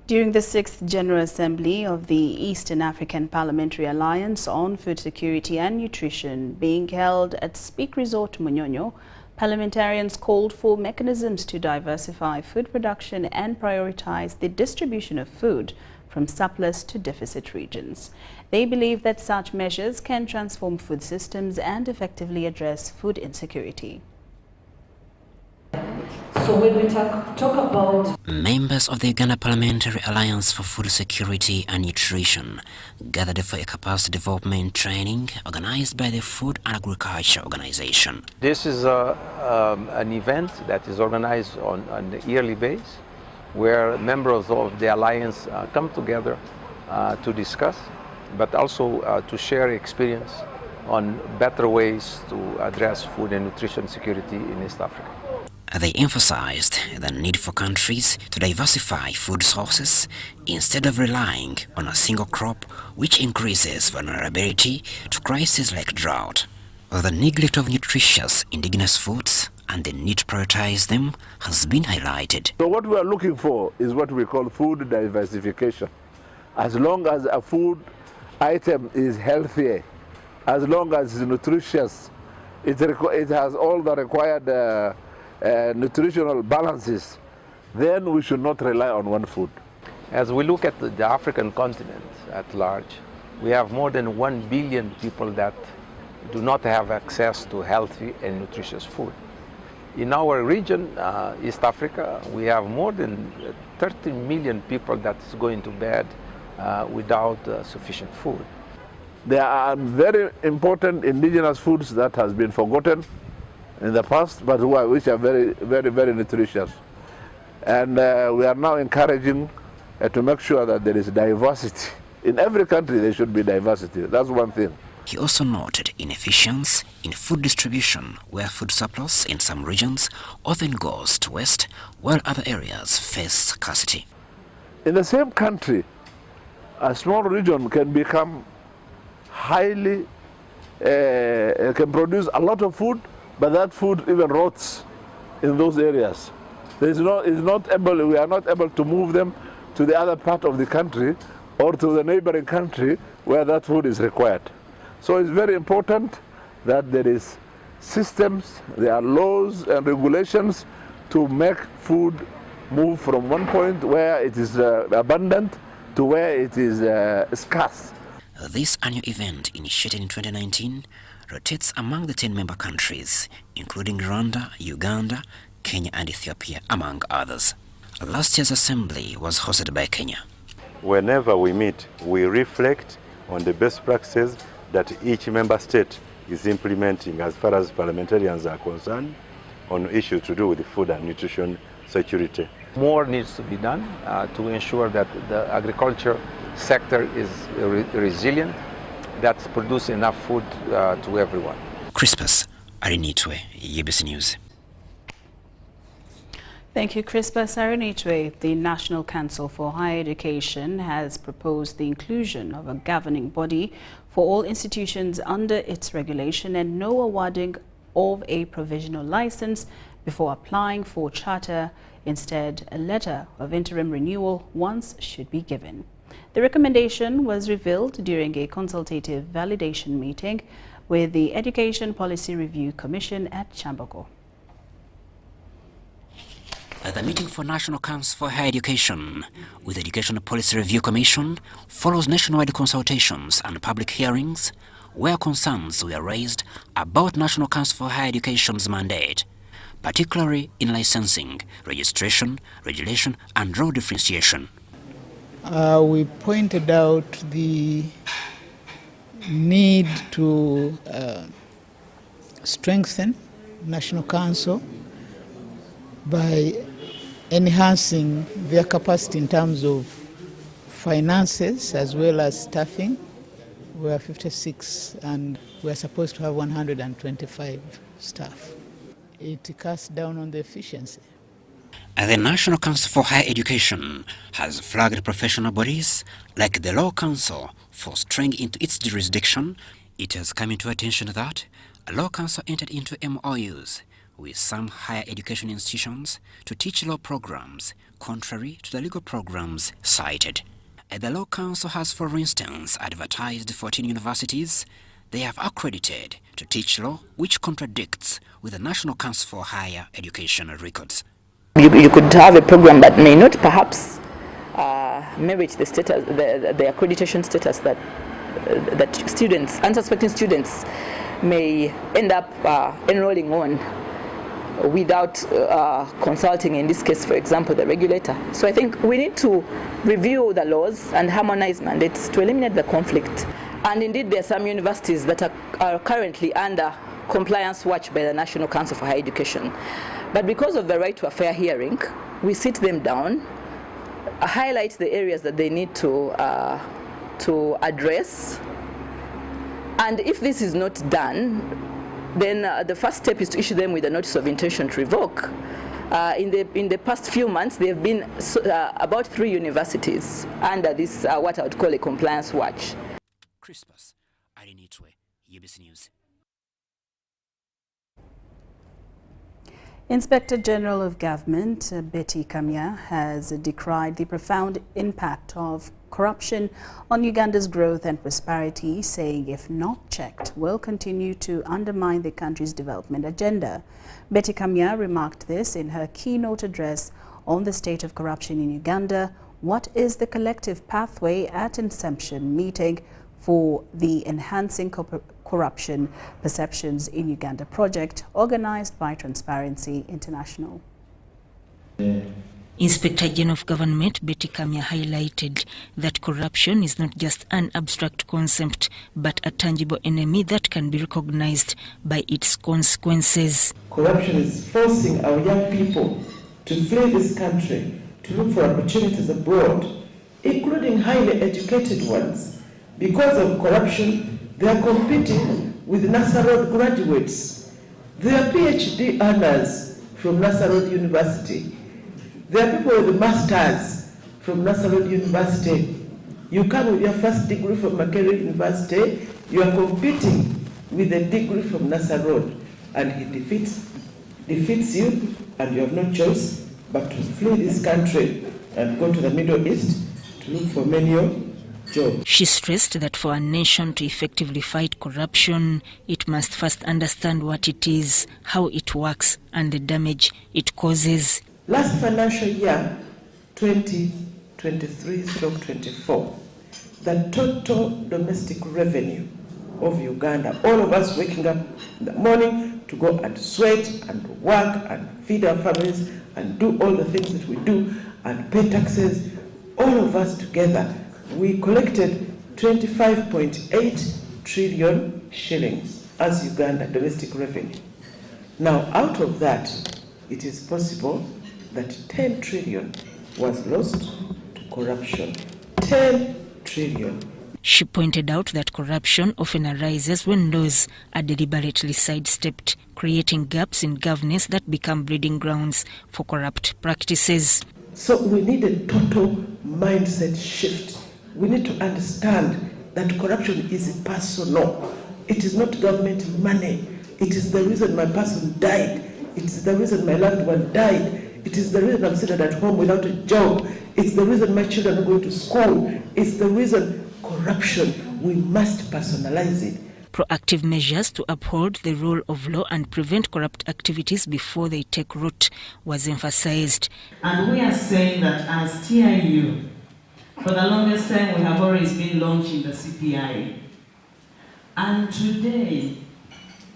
During the 6th General Assembly of the Eastern African Parliamentary Alliance on Food Security and Nutrition being held at Speak Resort Munyonyo, parliamentarians called for mechanisms to diversify food production and prioritize the distribution of food from surplus to deficit regions. They believe that such measures can transform food systems and effectively address food insecurity. So when we talk about... Members of the Uganda Parliamentary Alliance for Food Security and Nutrition gathered for a capacity development training organized by the Food and Agriculture Organization. This is an event that is organized on a yearly basis, where members of the Alliance come together to discuss, but also to share experience on better ways to address food and nutrition security in East Africa. They emphasized the need for countries to diversify food sources instead of relying on a single crop, which increases vulnerability to crises like drought. The neglect of nutritious indigenous foods and the need to prioritize them has been highlighted. So what we are looking for is what we call food diversification. As long as a food item is healthy, as long as it's nutritious, it has all the required nutritional balances, then we should not rely on one food. As we look at the African continent at large, we have more than 1 billion people that do not have access to healthy and nutritious food. In our region, East Africa, we have more than 30 million people that is going to bed without sufficient food. There are very important indigenous foods that has been forgotten in the past, but which are very, very, very nutritious. And we are now encouraging to make sure that there is diversity. In every country there should be diversity. That's one thing. He also noted inefficiency in food distribution, where food surplus in some regions often goes to waste, while other areas face scarcity. In the same country, a small region can become highly, can produce a lot of food, but that food even rots in those areas. We are not able to move them to the other part of the country or to the neighboring country where that food is required. So it's very important that there is systems, there are laws and regulations to make food move from one point where it is abundant to where it is scarce. This annual event, initiated in 2019, rotates among the 10 member countries, including Rwanda, Uganda, Kenya and Ethiopia, among others. Last year's assembly was hosted by Kenya. Whenever we meet, we reflect on the best practices that each member state is implementing as far as parliamentarians are concerned on issues to do with food and nutrition security. More needs to be done to ensure that the agriculture sector is resilient, that produces enough food to everyone. Crispus Arinitwe, UBC News. Thank you, Crispus Arinitwe. The National Council for Higher Education has proposed the inclusion of a governing body for all institutions under its regulation and no awarding of a provisional license before applying for charter. Instead, a letter of interim renewal once should be given. The recommendation was revealed during a consultative validation meeting with the Education Policy Review Commission at Chamboko. The meeting for National Council for Higher Education with Education Policy Review Commission follows nationwide consultations and public hearings where concerns were raised about National Council for Higher Education's mandate, particularly in licensing, registration, regulation and role differentiation. We pointed out the need to strengthen National Council by enhancing their capacity in terms of finances as well as staffing. We are 56 and we are supposed to have 125 staff. It cuts down on the efficiency. The National Council for Higher Education has flagged professional bodies like the Law Council for straying into its jurisdiction. It has come into attention that a Law Council entered into MOUs with some higher education institutions to teach law programs, contrary to the legal programs cited. The Law Council has, for instance, advertised 14 universities they have accredited to teach law, which contradicts with the National Council for Higher Education records. You could have a program that may not perhaps merit the status, the accreditation status that students, unsuspecting students, may end up enrolling on without consulting, in this case, for example, the regulator. So I think we need to review the laws and harmonize mandates to eliminate the conflict. And indeed, there are some universities that are currently under compliance watch by the National Council for Higher Education. But because of the right to a fair hearing, we sit them down, highlight the areas that they need to address. And if this is not done, then the first step is to issue them with a notice of intention to revoke. In the past few months, there have been about 3 universities under this, what I would call a compliance watch. Crispus Arinitwe, UBC News. Inspector General of Government Betty Kamya has decried the profound impact of corruption on Uganda's growth and prosperity, saying if not checked, will continue to undermine the country's development agenda. Betty Kamya remarked this in her keynote address on the state of corruption in Uganda. What is the collective pathway at Inception meeting for the Enhancing Corruption Perceptions in Uganda project, organized by Transparency International. Inspector General of Government Betty Kamya highlighted that corruption is not just an abstract concept, but a tangible enemy that can be recognized by its consequences. Corruption is forcing our young people to flee this country, to look for opportunities abroad, including highly educated ones. Because of corruption, they are competing with Nasarod graduates. They are PhD earners from Nasarod University. There are people with masters from Nasarod University. You come with your first degree from Makerere University, you are competing with a degree from Nasarod, and he defeats you, and you have no choice but to flee this country and go to the Middle East to look for menial jobs. She stressed that for a nation to effectively fight corruption, it must first understand what it is, how it works, and the damage it causes. Last financial year, 2023/24, the total domestic revenue of Uganda, all of us waking up in the morning to go and sweat and work and feed our families and do all the things that we do and pay taxes, all of us together, we collected 25.8 trillion shillings. as Uganda domestic revenue. Now, out of that, it is possible that 10 trillion was lost to corruption. 10 trillion. She pointed out that corruption often arises when laws are deliberately sidestepped, creating gaps in governance that become breeding grounds for corrupt practices. So we need a total mindset shift. We need to understand that corruption is personal. It is not government money. It is the reason my person died. It is the reason my loved one died. It is the reason I'm sitting at home without a job. It's the reason my children are going to school. It's the reason corruption. We must personalize it. Proactive measures to uphold the rule of law and prevent corrupt activities before they take root was emphasized. And we are saying that as TIU, for the longest time we have always been launching the CPI. And today,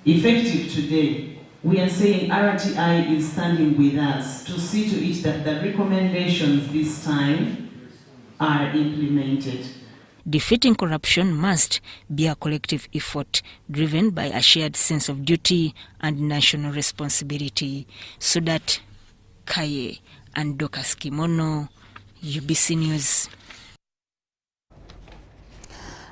effective today, we are saying RTI is standing with us to see to it that the recommendations this time are implemented. Defeating corruption must be a collective effort driven by a shared sense of duty and national responsibility. Sudat Kaye and Dokas Kimono, UBC News.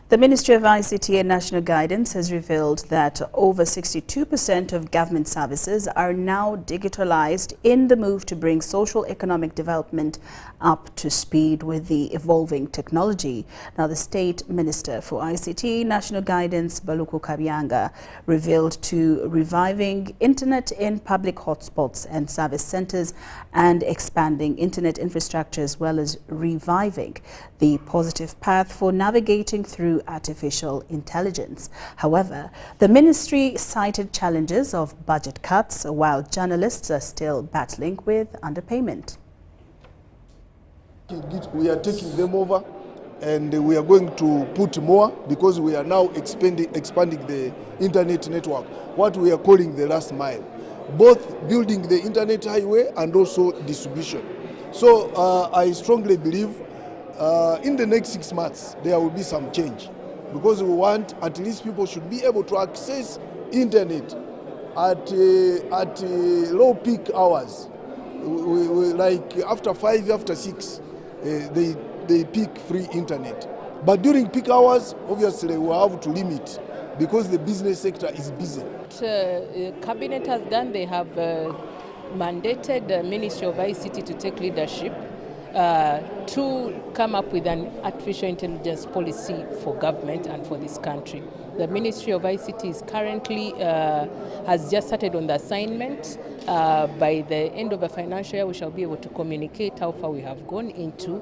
The Ministry of ICT and National Guidance has revealed that over 62% of government services are now digitalized in the move to bring social economic development up to speed with the evolving technology. Now, the State Minister for ICT National Guidance, Baluku Kabyanga, revealed to reviving internet in public hotspots and service centers and expanding internet infrastructure, as well as reviving the positive path for navigating through artificial intelligence. However, the ministry cited challenges of budget cuts, while journalists are still battling with underpayment. We are taking them over, and we are going to put more because we are now expanding the internet network, what we are calling the last mile, both building the internet highway and also distribution. So I strongly believe in the next 6 months there will be some change, because we want at least people should be able to access internet at low peak hours. Like after 5, after 6, they peak free internet. But during peak hours, obviously we have to limit because the business sector is busy. What Cabinet has done, they have mandated the Ministry of ICT to take leadership to come up with an artificial intelligence policy for government and for this country. The Ministry of ICT is currently has just started on the assignment. By the end of the financial year, we shall be able to communicate how far we have gone into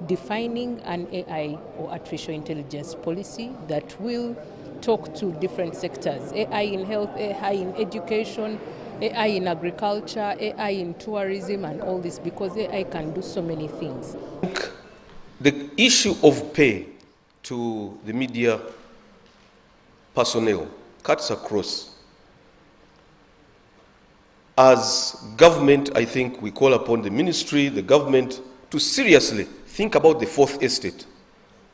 defining an AI or artificial intelligence policy that will talk to different sectors: AI in health, AI in education, AI in agriculture, AI in tourism, and all this, because AI can do so many things. The issue of pay to the media personnel cuts across. As government, I think we call upon the ministry, the government, to seriously think about the fourth estate.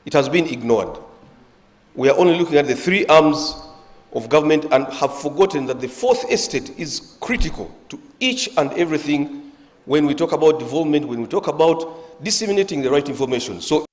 It has been ignored. We are only looking at the 3 arms of government and have forgotten that the fourth estate is critical to each and everything when we talk about development, when we talk about disseminating the right information. So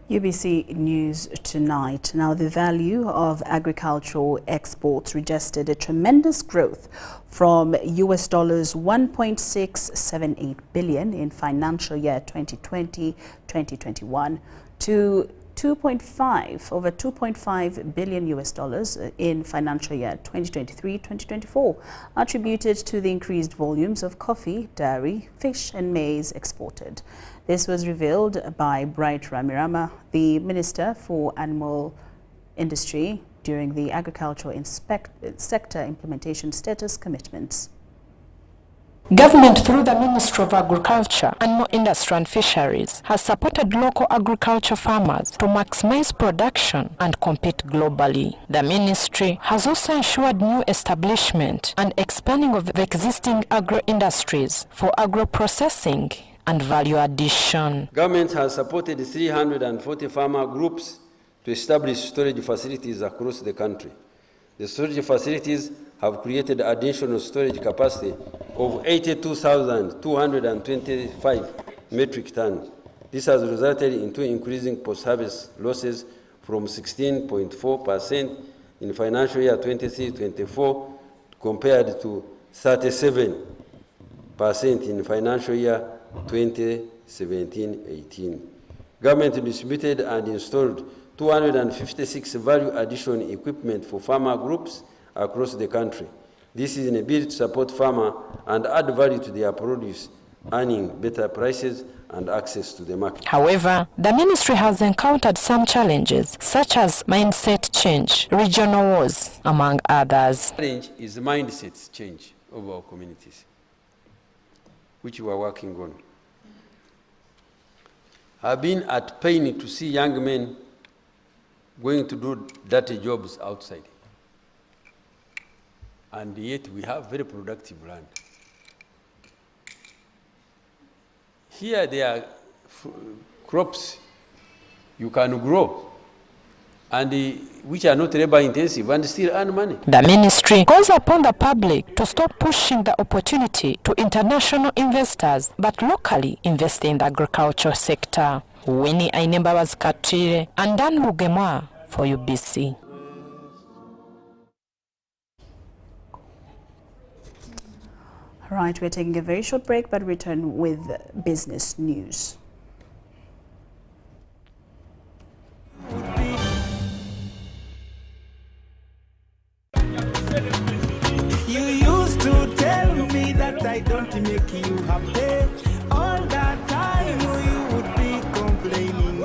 UBC News Tonight. Now, the value of agricultural exports registered a tremendous growth from US dollars 1.678 billion in financial year 2020-2021 to over 2.5 billion US dollars in financial year 2023-2024, attributed to the increased volumes of coffee, dairy, fish and maize exported. This was revealed by Bright Ramirama, the Minister for Animal Industry, during the Agricultural Sector Implementation Status Commitments. Government, through the Ministry of Agriculture, Animal Industry and Fisheries, has supported local agriculture farmers to maximize production and compete globally. The ministry has also ensured new establishment and expanding of the existing agro-industries for agro-processing and value addition. Government has supported 340 farmer groups to establish storage facilities across the country. The storage facilities have created additional storage capacity of 82,225 metric tons. This has resulted into increasing post-harvest losses from 16.4% in financial year 23-24 compared to 37% in financial year 2017-18. Government distributed and installed 256 value addition equipment for farmer groups across the country. This is in a bid to support farmers and add value to their produce, earning better prices and access to the market. However, the ministry has encountered some challenges, such as mindset change, regional wars, among others. The challenge is mindset change of our communities, which we are working on. I've been at pain to see young men going to do dirty jobs outside. And yet we have very productive land. Here there are crops you can grow and which are not labor intensive and still earn money. The ministry calls upon the public to stop pushing the opportunity to international investors, but locally invest in the agriculture sector. Winnie Ainembabazi Katire and Dan Rugemwa for UBC. All right, we're taking a very short break, but return with business news. You used to tell me that I don't make you happy. All that time you would be complaining.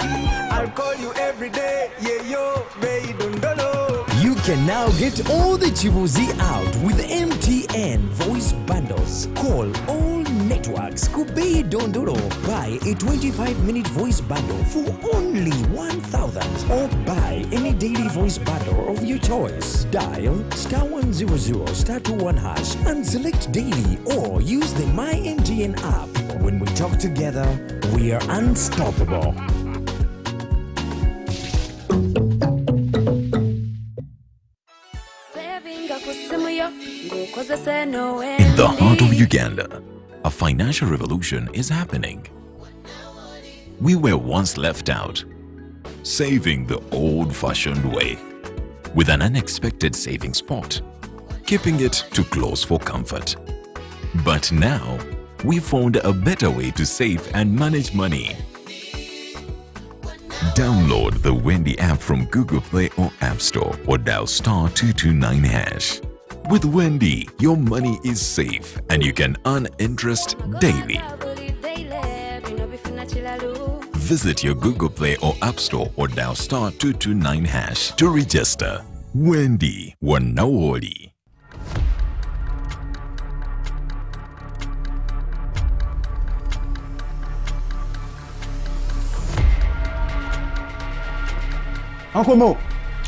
I'll call you every day, yeah, yo, baby, don't know. You can now get all the Chibuzi out with MTN voice bundles. Call all networks, Kubei Dondoro. Buy a 25-minute voice bundle for only 1,000 or buy any daily voice bundle of your choice. Dial *100*21# and select daily or use the My MTN app. When we talk together, we are unstoppable. In the heart of Uganda, a financial revolution is happening. We were once left out, saving the old-fashioned way, with an unexpected saving spot, keeping it too close for comfort. But now, we found a better way to save and manage money. Download the Wendy app from Google Play or App Store or dial *229#. With Wendy, your money is safe and you can earn interest daily. Visit your Google Play or App Store or dial *229# to register. Wendy, Wanawoli. Uncle Mo,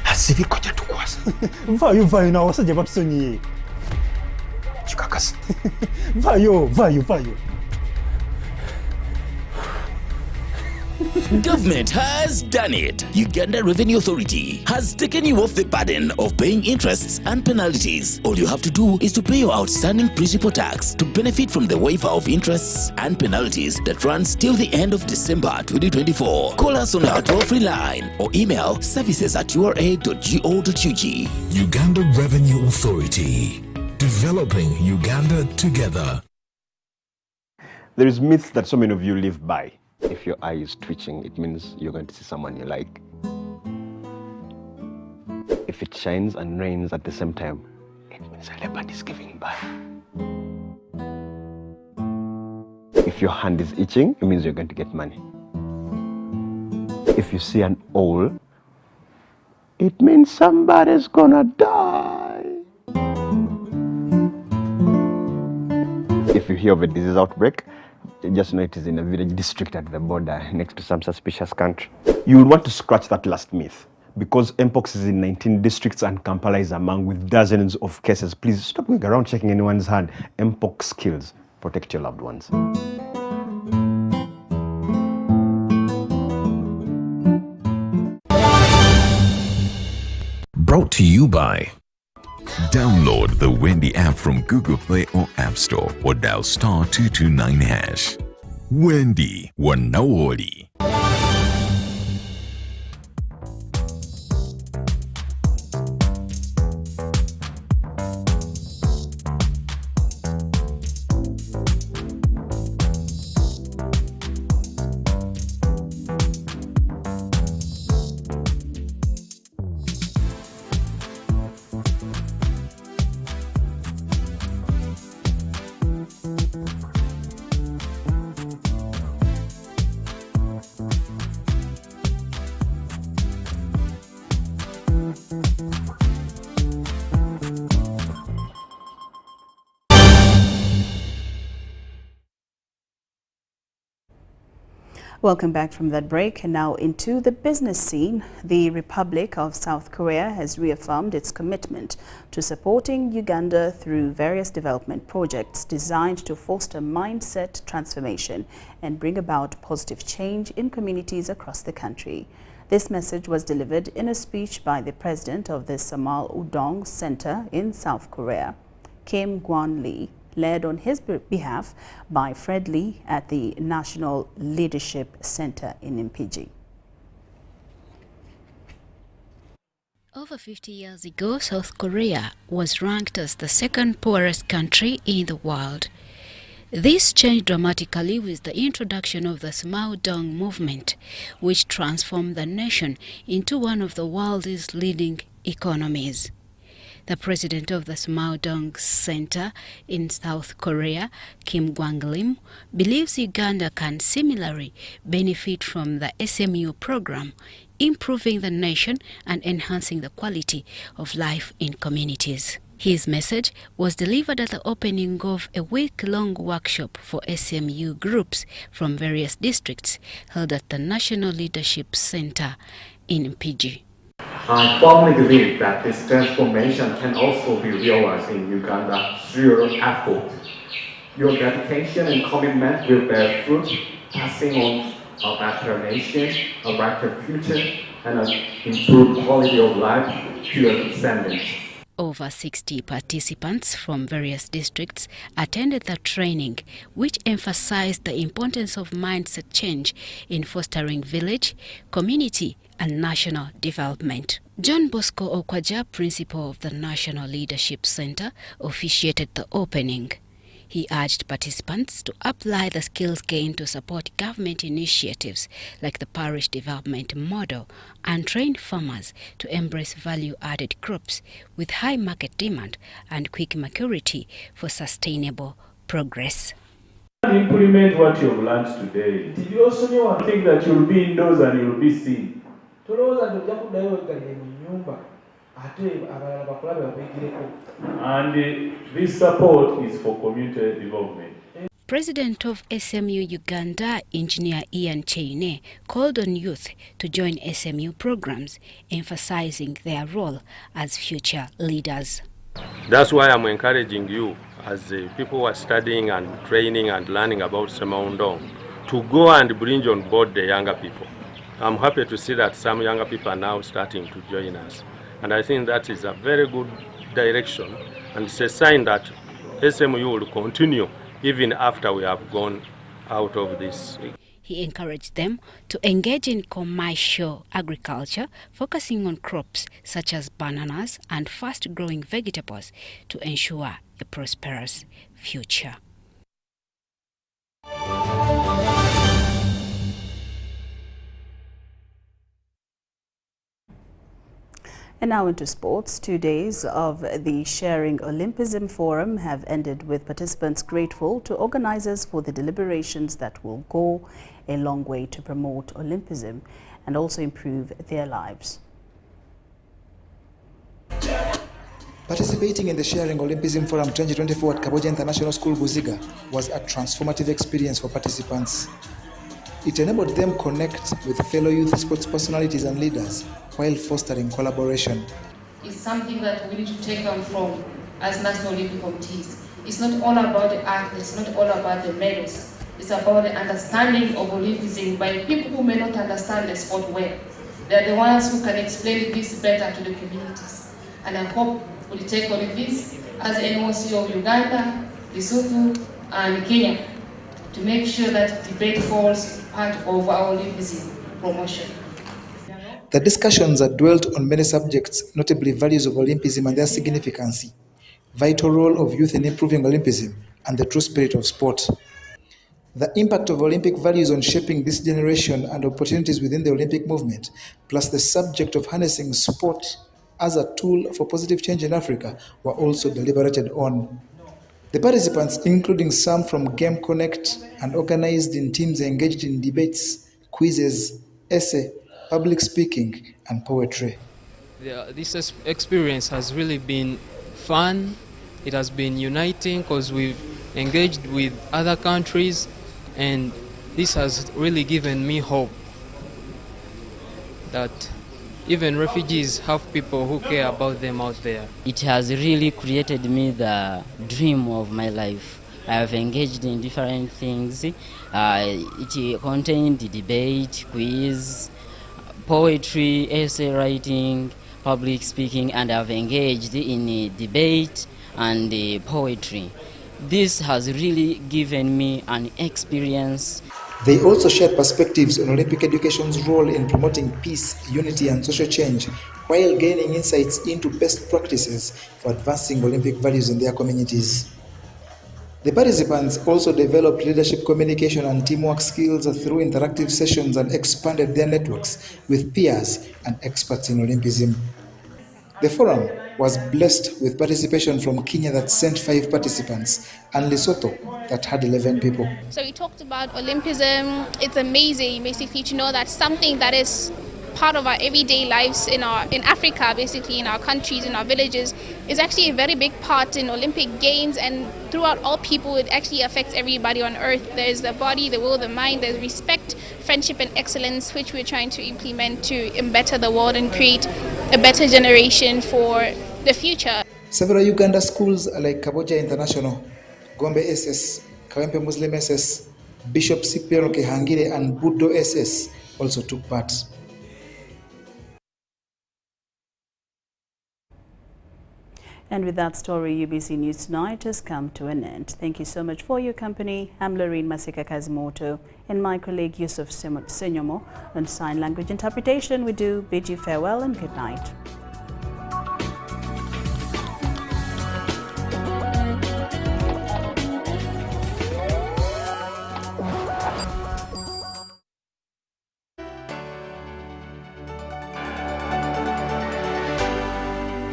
hasibi koja tukwasa. Vayo na wasaje batusonyi. Chikakasi. Vayo. Government has done it. Uganda Revenue Authority has taken you off the burden of paying interests and penalties. All you have to do is to pay your outstanding principal tax to benefit from the waiver of interests and penalties that runs till the end of December 2024. Call us on our toll-free line or email services@ura.go.ug. Uganda Revenue Authority, developing Uganda together. There is myths that so many of you live by. If your eye is twitching, it means you're going to see someone you like. If it shines and rains at the same time, it means a leopard is giving birth. If your hand is itching, it means you're going to get money. If you see an owl, it means somebody's gonna die. If you hear of a disease outbreak, just know it is in a village district at the border next to some suspicious country. You will want to scratch that last myth because Mpox is in 19 districts and Kampala is among with dozens of cases. Please stop going around checking anyone's hand. Mpox kills. Protect your loved ones. to you by download the Wendy app from Google Play or App Store or dial *229#. Wendy Wanawori. Welcome back from that break, and now into the business scene. The Republic of South Korea has reaffirmed its commitment to supporting Uganda through various development projects designed to foster mindset transformation and bring about positive change in communities across the country. This message was delivered in a speech by the president of the Samal Udong Center in South Korea, Kim Gwan-lee, led on his behalf by Fred Lee at the National Leadership Center in Mpiji. Over 50 years ago, South Korea was ranked as the second poorest country in the world. This changed dramatically with the introduction of the Smaudong movement, which transformed the nation into one of the world's leading economies. The president of the Smaudong Center in South Korea, Kim Gwang-lim, believes Uganda can similarly benefit from the SMU program, improving the nation and enhancing the quality of life in communities. His message was delivered at the opening of a week-long workshop for SMU groups from various districts held at the National Leadership Center in Mpiji. I firmly believe that this transformation can also be realized in Uganda through your effort. Your dedication and commitment will bear fruit, passing on a better nation, a brighter future, and an improved quality of life to your descendants. Over 60 participants from various districts attended the training, which emphasized the importance of mindset change in fostering village, community, and national development. John Bosco Okwaja, principal of the National Leadership Center, officiated the opening. He urged participants to apply the skills gained to support government initiatives like the parish development model and train farmers to embrace value-added crops with high market demand and quick maturity for sustainable progress. Implement what you have learned today. Did you also think that you'll be indoors and you'll be seen? And this support is for community development. President of SMU Uganda, Engineer Ian Cheine, called on youth to join SMU programs, emphasizing their role as future leaders. That's why I'm encouraging you, as people who are studying and training and learning about Semaundong, to go and bring on board the younger people. I'm happy to see that some younger people are now starting to join us. And I think that is a very good direction, and it's a sign that SMU will continue even after we have gone out of this. He encouraged them to engage in commercial agriculture, focusing on crops such as bananas and fast-growing vegetables to ensure a prosperous future. And now into sports. 2 days of the Sharing Olympism Forum have ended with participants grateful to organizers for the deliberations that will go a long way to promote Olympism and also improve their lives. Participating in the Sharing Olympism Forum 2024 at Kaboja International School, Buziga, was a transformative experience for participants. It enabled them to connect with fellow youth sports personalities and leaders while fostering collaboration. It's something that we need to take on from as National Olympic committees. It's not all about the athletes, not all about the medals. It's about the understanding of Olympism by people who may not understand the sport well. They're the ones who can explain this better to the communities. And I hope we'll take on this as NOC of Uganda, Lesotho, and Kenya to make sure that debate falls part of our Olympism promotion. The discussions had dwelt on many subjects, notably values of Olympism and their significance, vital role of youth in improving Olympism, and the true spirit of sport. The impact of Olympic values on shaping this generation and opportunities within the Olympic movement, plus the subject of harnessing sport as a tool for positive change in Africa, were also deliberated on. The participants, including some from Game Connect and organized in teams engaged in debates, quizzes, essay, public speaking, and poetry. This experience has really been fun. It has been uniting because we've engaged with other countries, and this has really given me hope that even refugees have people who care about them out there. It has really created me the dream of my life. I have engaged in different things. It contained debate, quiz, poetry, essay writing, public speaking, and I've engaged in debate and poetry. This has really given me an experience. They also shared perspectives on Olympic education's role in promoting peace, unity, and social change, while gaining insights into best practices for advancing Olympic values in their communities. The participants also developed leadership, communication, and teamwork skills through interactive sessions and expanded their networks with peers and experts in Olympism. The forum was blessed with participation from Kenya that sent 5 participants and Lesotho that had 11 people. So we talked about Olympism. It's amazing basically to know that something that is part of our everyday lives in Africa, basically in our countries, in our villages, is actually a very big part in Olympic Games, and throughout all people it actually affects everybody on earth. There's the body, the will, the mind, there's respect, friendship and excellence, which we're trying to implement to better the world and create a better generation for the future. Several Uganda schools like Kaboja International, Gombe SS, Kawempe Muslim SS, Bishop Cipriano Kehangire and Budo SS also took part. And with that story, UBC News Tonight has come to an end. Thank you so much for your company. I'm Lorraine Masika Kazimoto and my colleague Yusuf Senyomo. On sign language interpretation, we do bid you farewell and good night.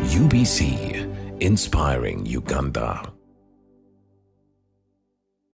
UBC, inspiring Uganda.